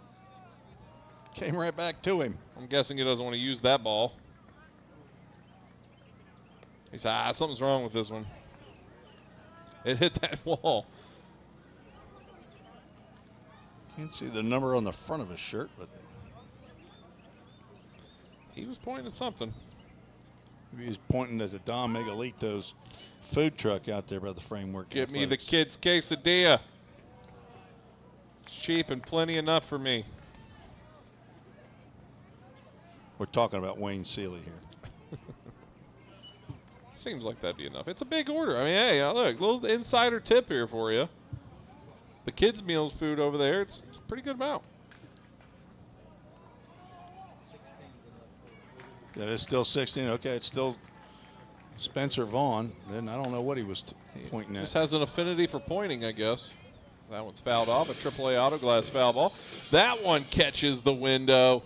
Came right back to him. I'm guessing he doesn't want to use that ball. He said, something's wrong with this one. It hit that wall. Can't see the number on the front of his shirt, but he was pointing at something. Maybe he was pointing at the Don Miguelito's food truck out there by the Framework. Get me the Athletics. kids' quesadilla. It's cheap and plenty enough for me. We're talking about Wayne Seeley here. Seems like that'd be enough. It's a big order. I mean, hey, look, little insider tip here for you. The kids' meals food over there, it's a pretty good amount. That is still 16. Okay, it's still Spencer Vaughn. Then I don't know what he was pointing at. Just has an affinity for pointing, I guess. That one's fouled off, a AAA auto glass foul ball. That one catches the window.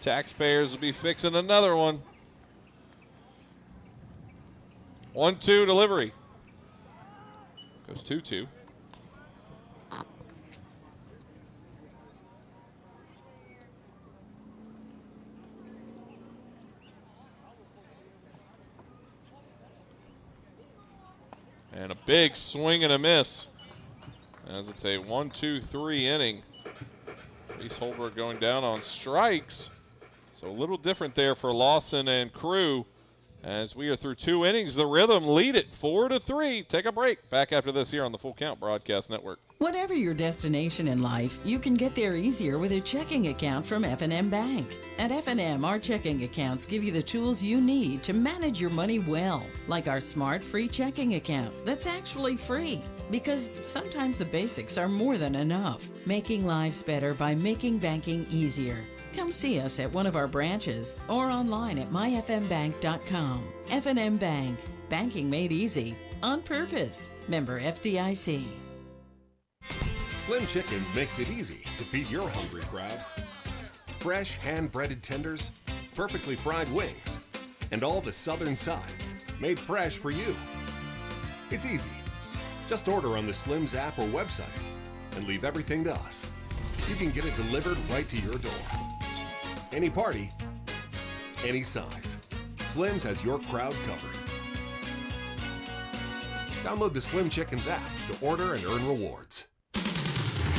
Taxpayers will be fixing another one. 1-2 delivery. Goes 2-2. And a big swing and a miss. As it's a 1-2-3 inning. Reese Holbrook going down on strikes. So a little different there for Lawson and crew. As we are through 2 innings, the Rhythm lead it 4-3. Take a break. Back after this here on the Full Count Broadcast Network. Whatever your destination in life, you can get there easier with a checking account from F&M Bank. At F&M, our checking accounts give you the tools you need to manage your money well, like our smart free checking account that's actually free. Because sometimes the basics are more than enough. Making lives better by making banking easier. Come see us at one of our branches or online at myfmbank.com. F&M Bank. Banking made easy. On purpose. Member FDIC. Slim Chickens makes it easy to feed your hungry crowd. Fresh hand-breaded tenders, perfectly fried wings, and all the southern sides made fresh for you. It's easy. Just order on the Slim's app or website and leave everything to us. You can get it delivered right to your door. Any party, any size. Slim's has your crowd covered. Download the Slim Chickens app to order and earn rewards.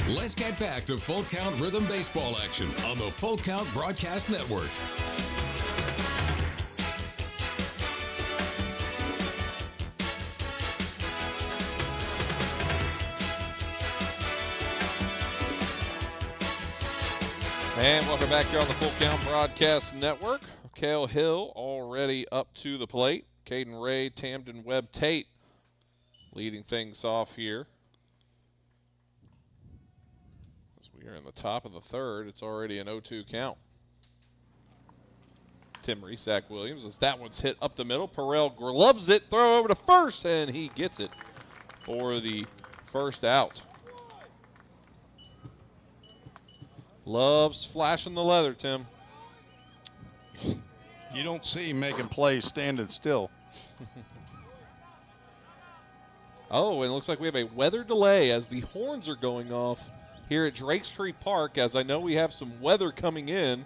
Let's get back to Full Count Rhythm Baseball action on the Full Count Broadcast Network. And welcome back here on the Full Count Broadcast Network. Cale Hill already up to the plate. Caden Ray, Tamden Webb Tate leading things off here. As we are in the top of the third, it's already an 0-2 count. Tim Resack Williams, as that one's hit up the middle. Perrell loves it, throw over to first, and he gets it for the first out. Loves flashing the leather, Tim. You don't see him making plays standing still. Oh, and it looks like we have a weather delay as the horns are going off here at Drake Street Park, as I know we have some weather coming in,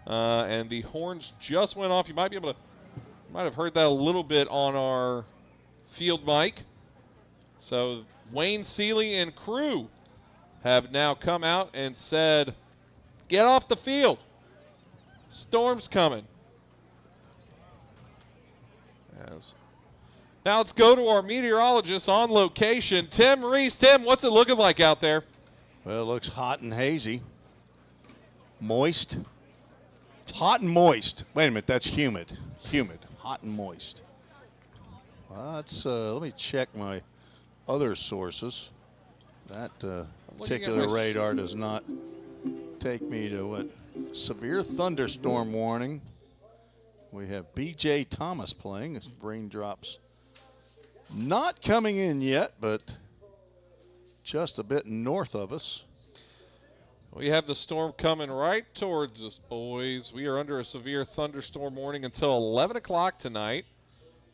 and the horns just went off. You might have heard that a little bit on our field mic. So Wayne Seeley and crew have now come out and said, get off the field. Storm's coming. Yes. Now let's go to our meteorologist on location, Tim Reese. Tim, what's it looking like out there? Well, it looks hot and hazy. Moist. Hot and moist. Wait a minute, that's humid. Humid. Hot and moist. Let me check my other sources. That particular radar does not take me to what? Severe thunderstorm warning. We have B.J. Thomas playing. His raindrops not coming in yet, but just a bit north of us. We have the storm coming right towards us, boys. We are under a severe thunderstorm warning until 11 o'clock tonight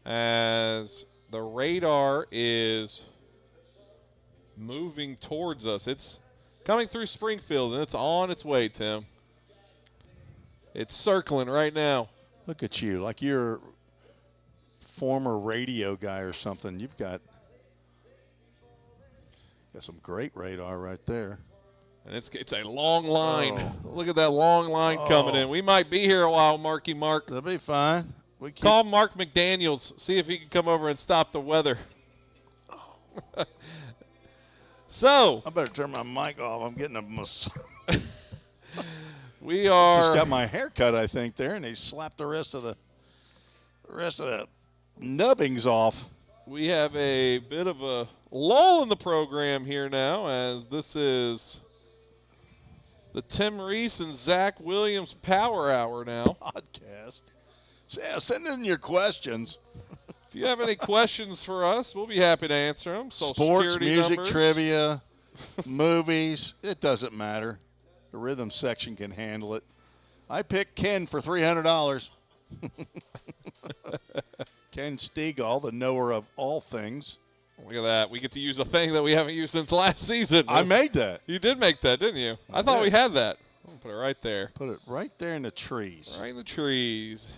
as the radar is moving towards us. It's coming through Springfield, and it's on its way, Tim. It's circling right now. Look at you, like you're a former radio guy or something. You've got some great radar right there. And it's a long line. Oh. Look at that long line coming in. We might be here a while, Marky Mark. They'll be fine. Call Mark McDaniels. See if he can come over and stop the weather. So. I better turn my mic off. I'm getting a massage. We are. Just got my hair cut, I think, there, and they slapped the rest of the nubbings off. We have a bit of a lull in the program here now, as this is the Tim Reese and Zach Williams Power Hour now. Podcast. So, yeah, send in your questions. If you have any questions for us, we'll be happy to answer them. Sports, music, trivia, movies, it doesn't matter. The rhythm section can handle it. I picked Ken for $300. Ken Stegall, the knower of all things. Look at that. We get to use a thing that we haven't used since last season. I made that. You did make that, didn't you? I thought we had that. I'll put it right there. Put it right there in the trees. Right in the trees.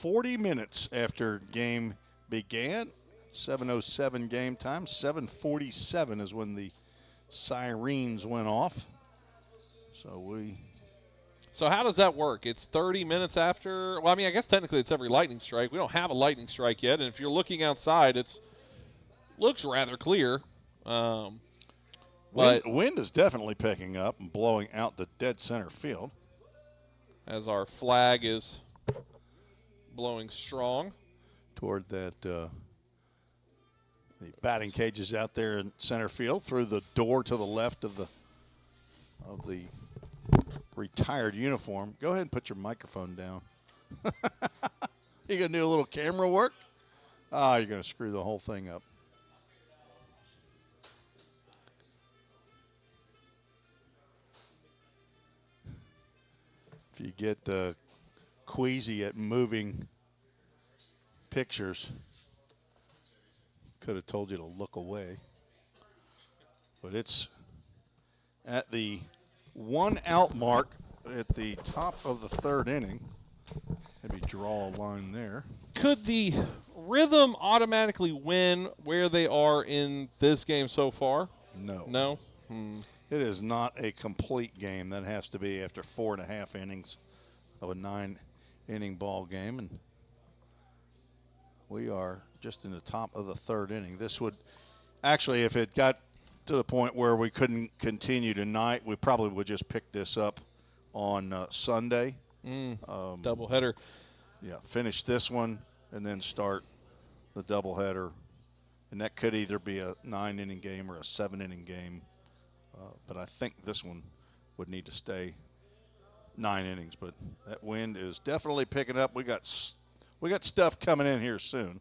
40 minutes after game began. 7:07 game time. 7:47 is when the sirens went off. So how does that work? It's 30 minutes after. Well, I mean, I guess technically it's every lightning strike. We don't have a lightning strike yet, and if you're looking outside, it looks rather clear. But wind is definitely picking up and blowing out the dead center field. As our flag is blowing strong toward that the batting cages out there in center field through the door to the left of the retired uniform. Go ahead and put your microphone down. You gonna do a little camera work? You're gonna screw the whole thing up. If you get queasy at moving pictures, could have told you to look away. But it's at the 1 out mark at the top of the third inning. Maybe draw a line there. Could the Rhythm automatically win where they are in this game so far? No. No? It is not a complete game. That has to be after 4.5 innings of a 9-inning ball game. And we are just in the top of the third inning. This would actually, if it got to the point where we couldn't continue tonight, we probably would just pick this up on Sunday. Doubleheader. Yeah, finish this one and then start the doubleheader. And that could either be a 9-inning game or a 7-inning game. But I think this one would need to stay 9 innings. But that wind is definitely picking up. We got stuff coming in here soon.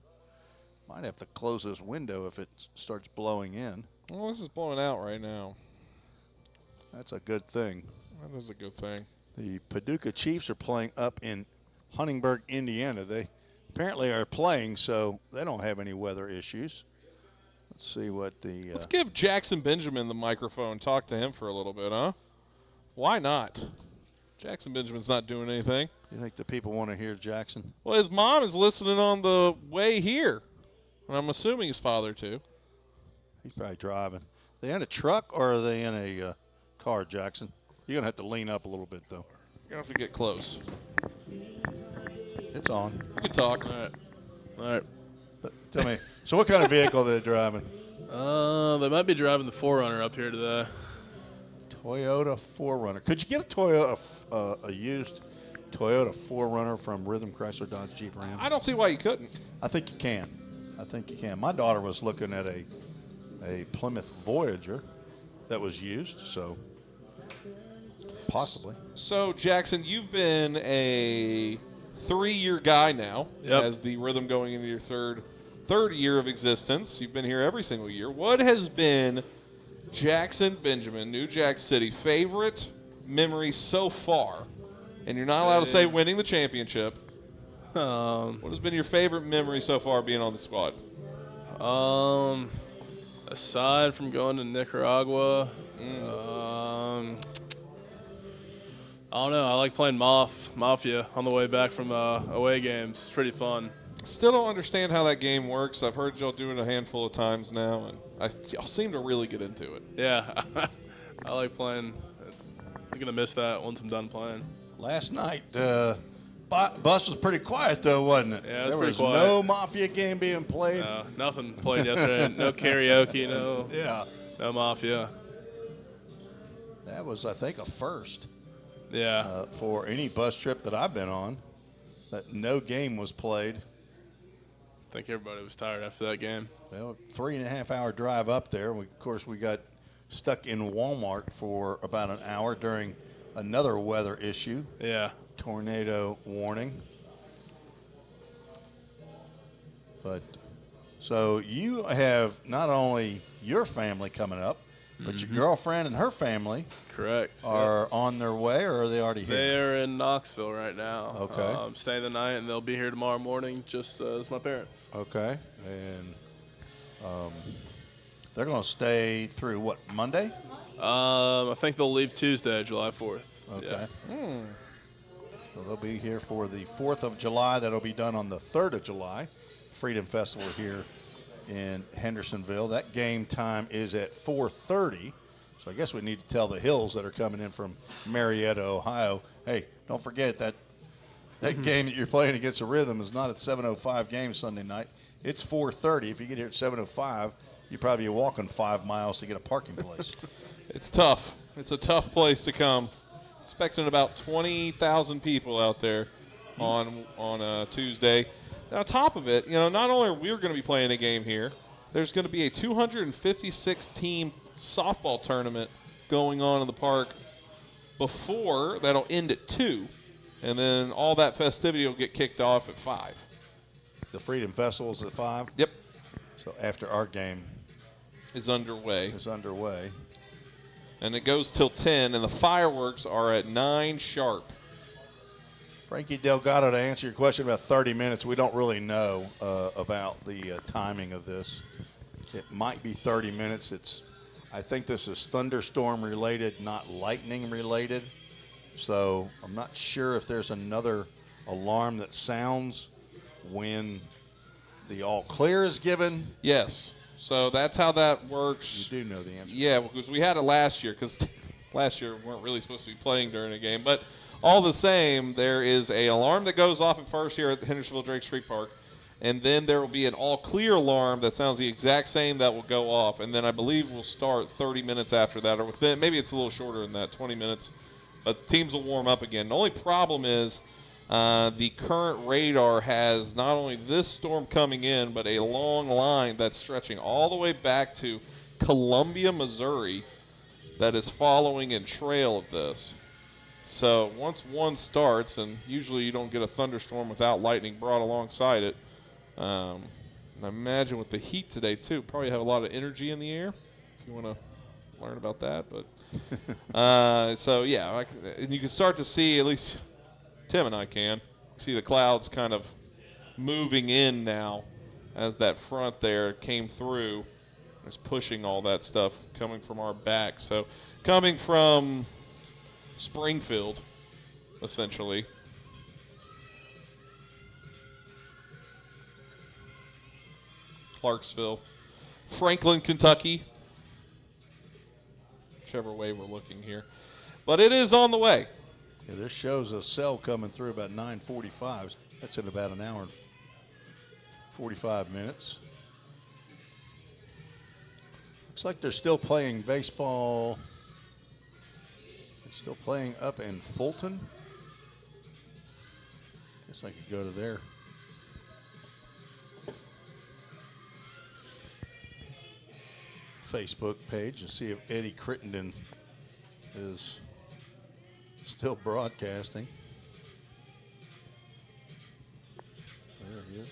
Might have to close this window if it starts blowing in. Well, this is blowing out right now. That's a good thing. That is a good thing. The Paducah Chiefs are playing up in Muhlenberg, Indiana. They apparently are playing, so they don't have any weather issues. Let's see what the... Let's give Jackson Benjamin the microphone. Talk to him for a little bit, huh? Why not? Jackson Benjamin's not doing anything. You think the people want to hear Jackson? Well, his mom is listening on the way here. And I'm assuming his father, too. He's probably driving. They in a truck or are they in a car, Jackson? You're going to have to lean up a little bit, though. You're going to have to get close. It's on. You can talk. All right. Tell me, so what kind of vehicle are they driving? They might be driving the 4Runner up here today. Toyota 4Runner. Could you get a used Toyota 4Runner from Rhythm Chrysler Dodge Jeep Ram? I don't see why you couldn't. I think you can. My daughter was looking at a Plymouth Voyager that was used, so possibly. So, Jackson, you've been a 3-year guy now as the Rhythm going into your third year of existence. You've been here every single year. What has been Jackson Benjamin, New Jack City. Favorite memory so far? And you're not allowed to say winning the championship. What has been your favorite memory so far being on the squad? Aside from going to Nicaragua, I don't know. I like playing Mafia on the way back from away games. It's pretty fun. Still don't understand how that game works. I've heard y'all do it a handful of times now, and y'all seem to really get into it. Yeah, I like playing. I'm gonna miss that once I'm done playing. Last night, bus was pretty quiet though, wasn't it? Yeah, it was there pretty was quiet. no Mafia game being played. No, nothing played yesterday. No karaoke. No. Yeah. No Mafia. That was, I think, a first. Yeah. For any bus trip that I've been on, that no game was played. I think everybody was tired after that game. Well, 3.5 hour drive up there. Of course, we got stuck in Walmart for about an hour during another weather issue. Yeah. Tornado warning. But so you have not only your family coming up, but your girlfriend and her family are on their way, or are they already here? They're in Knoxville right now. Okay. Staying the night, and they'll be here tomorrow morning just as my parents. Okay. And they're going to stay through, what, Monday? I think they'll leave Tuesday, July 4th. Okay. Yeah. So they'll be here for the 4th of July. That'll be done on the 3rd of July. Freedom Festival here in Hendersonville. That game time is at 4:30. So I guess we need to tell the Hills that are coming in from Marietta, Ohio, hey, don't forget that game that you're playing against the Rhythm is not at 7:05 game Sunday night. It's 4:30. If you get here at 7:05, you're probably walking 5 miles to get a parking place. It's tough. It's a tough place to come. Expecting about 20,000 people out there on Tuesday. Now, on top of it, not only are we going to be playing a game here, there's going to be a 256-team softball tournament going on in the park before that'll end at 2, and then all that festivity will get kicked off at 5. The Freedom Festival is at 5? Yep. So after our game is underway. And it goes till 10, and the fireworks are at 9 sharp. Frankie Delgado, to answer your question about 30 minutes, we don't really know about the timing of this. It might be 30 minutes. I think this is thunderstorm related, not lightning related. So I'm not sure if there's another alarm that sounds when the all clear is given. Yes. So that's how that works. You do know the answer. Yeah, because we had it last year, because last year we weren't really supposed to be playing during a game. But all the same, there is an alarm that goes off at first here at the Hendersonville Drake Street Park, and then there will be an all-clear alarm that sounds the exact same that will go off, and then I believe we'll start 30 minutes after that, or within, maybe it's a little shorter than that, 20 minutes, but teams will warm up again. The only problem is the current radar has not only this storm coming in, but a long line that's stretching all the way back to Columbia, Missouri, that is following in trail of this. So once one starts, and usually you don't get a thunderstorm without lightning brought alongside it, I imagine with the heat today too, probably have a lot of energy in the air if you want to learn about that. But so yeah, and you can start to see, at least Tim and I can see the clouds kind of moving in now as that front there came through. It's pushing all that stuff coming from our back. So coming from Springfield, essentially. Clarksville. Franklin, Kentucky. Whichever way we're looking here. But it is on the way. Yeah, this shows a cell coming through about 9:45. That's in about an hour and 45 minutes. Looks like they're still playing baseball. Still playing up in Fulton. Guess I could go to their Facebook page and see if Eddie Crittenden is still broadcasting. There he is.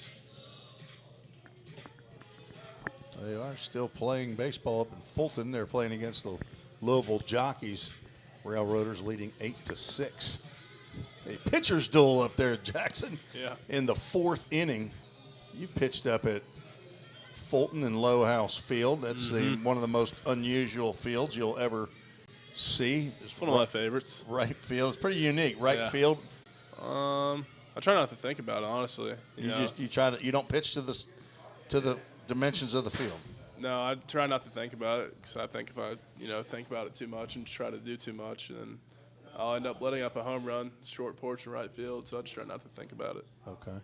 They are still playing baseball up in Fulton. They're playing against the Louisville Jockeys. Railroaders leading 8-6. A pitcher's duel up there at Jackson in the 4th inning. You pitched up at Fulton and Low House Field. That's one of the most unusual fields you'll ever see. It's one of my favorites. Right field. It's pretty unique. Right field. I try not to think about it, honestly. You don't pitch to the dimensions of the field. No, I try not to think about it because I think if I think about it too much and try to do too much, then I'll end up letting up a home run, short porch in right field. So I just try not to think about it. Okay.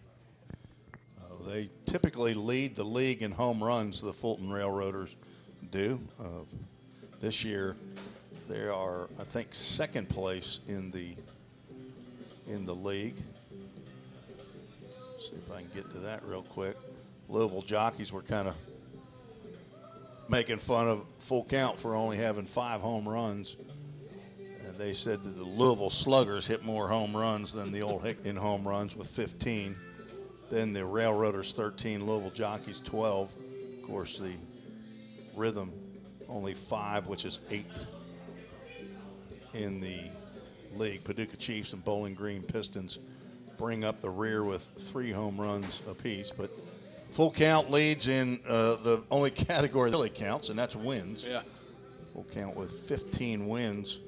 They typically lead the league in home runs. The Fulton Railroaders do. This year, they are, I think, 2nd place in the league. See if I can get to that real quick. Louisville Jockeys were kind of making fun of Full Count for only having 5 home runs. And they said that the Louisville Sluggers hit more home runs than the Old Hick in home runs with 15. Then the Railroaders 13, Louisville Jockeys 12. Of course, the Rhythm only 5, which is 8th in the league. Paducah Chiefs and Bowling Green Pistons bring up the rear with 3 home runs apiece. But Full Count leads in the only category that really counts, and that's wins. Yeah. Full Count with 15 wins.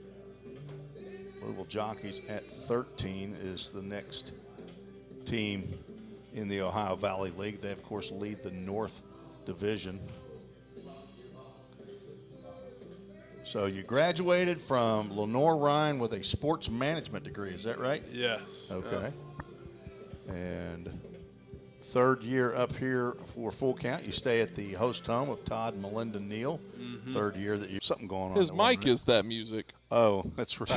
Louisville Jockeys at 13 is the next team in the Ohio Valley League. They, of course, lead the North Division. So you graduated from Lenore-Rhine with a sports management degree. Is that right? Yes. Okay. And 3rd year up here for Full Count. You stay at the host home of Todd and Melinda Neal. 3rd year that you something going on. His mic is that music. Oh, that's right.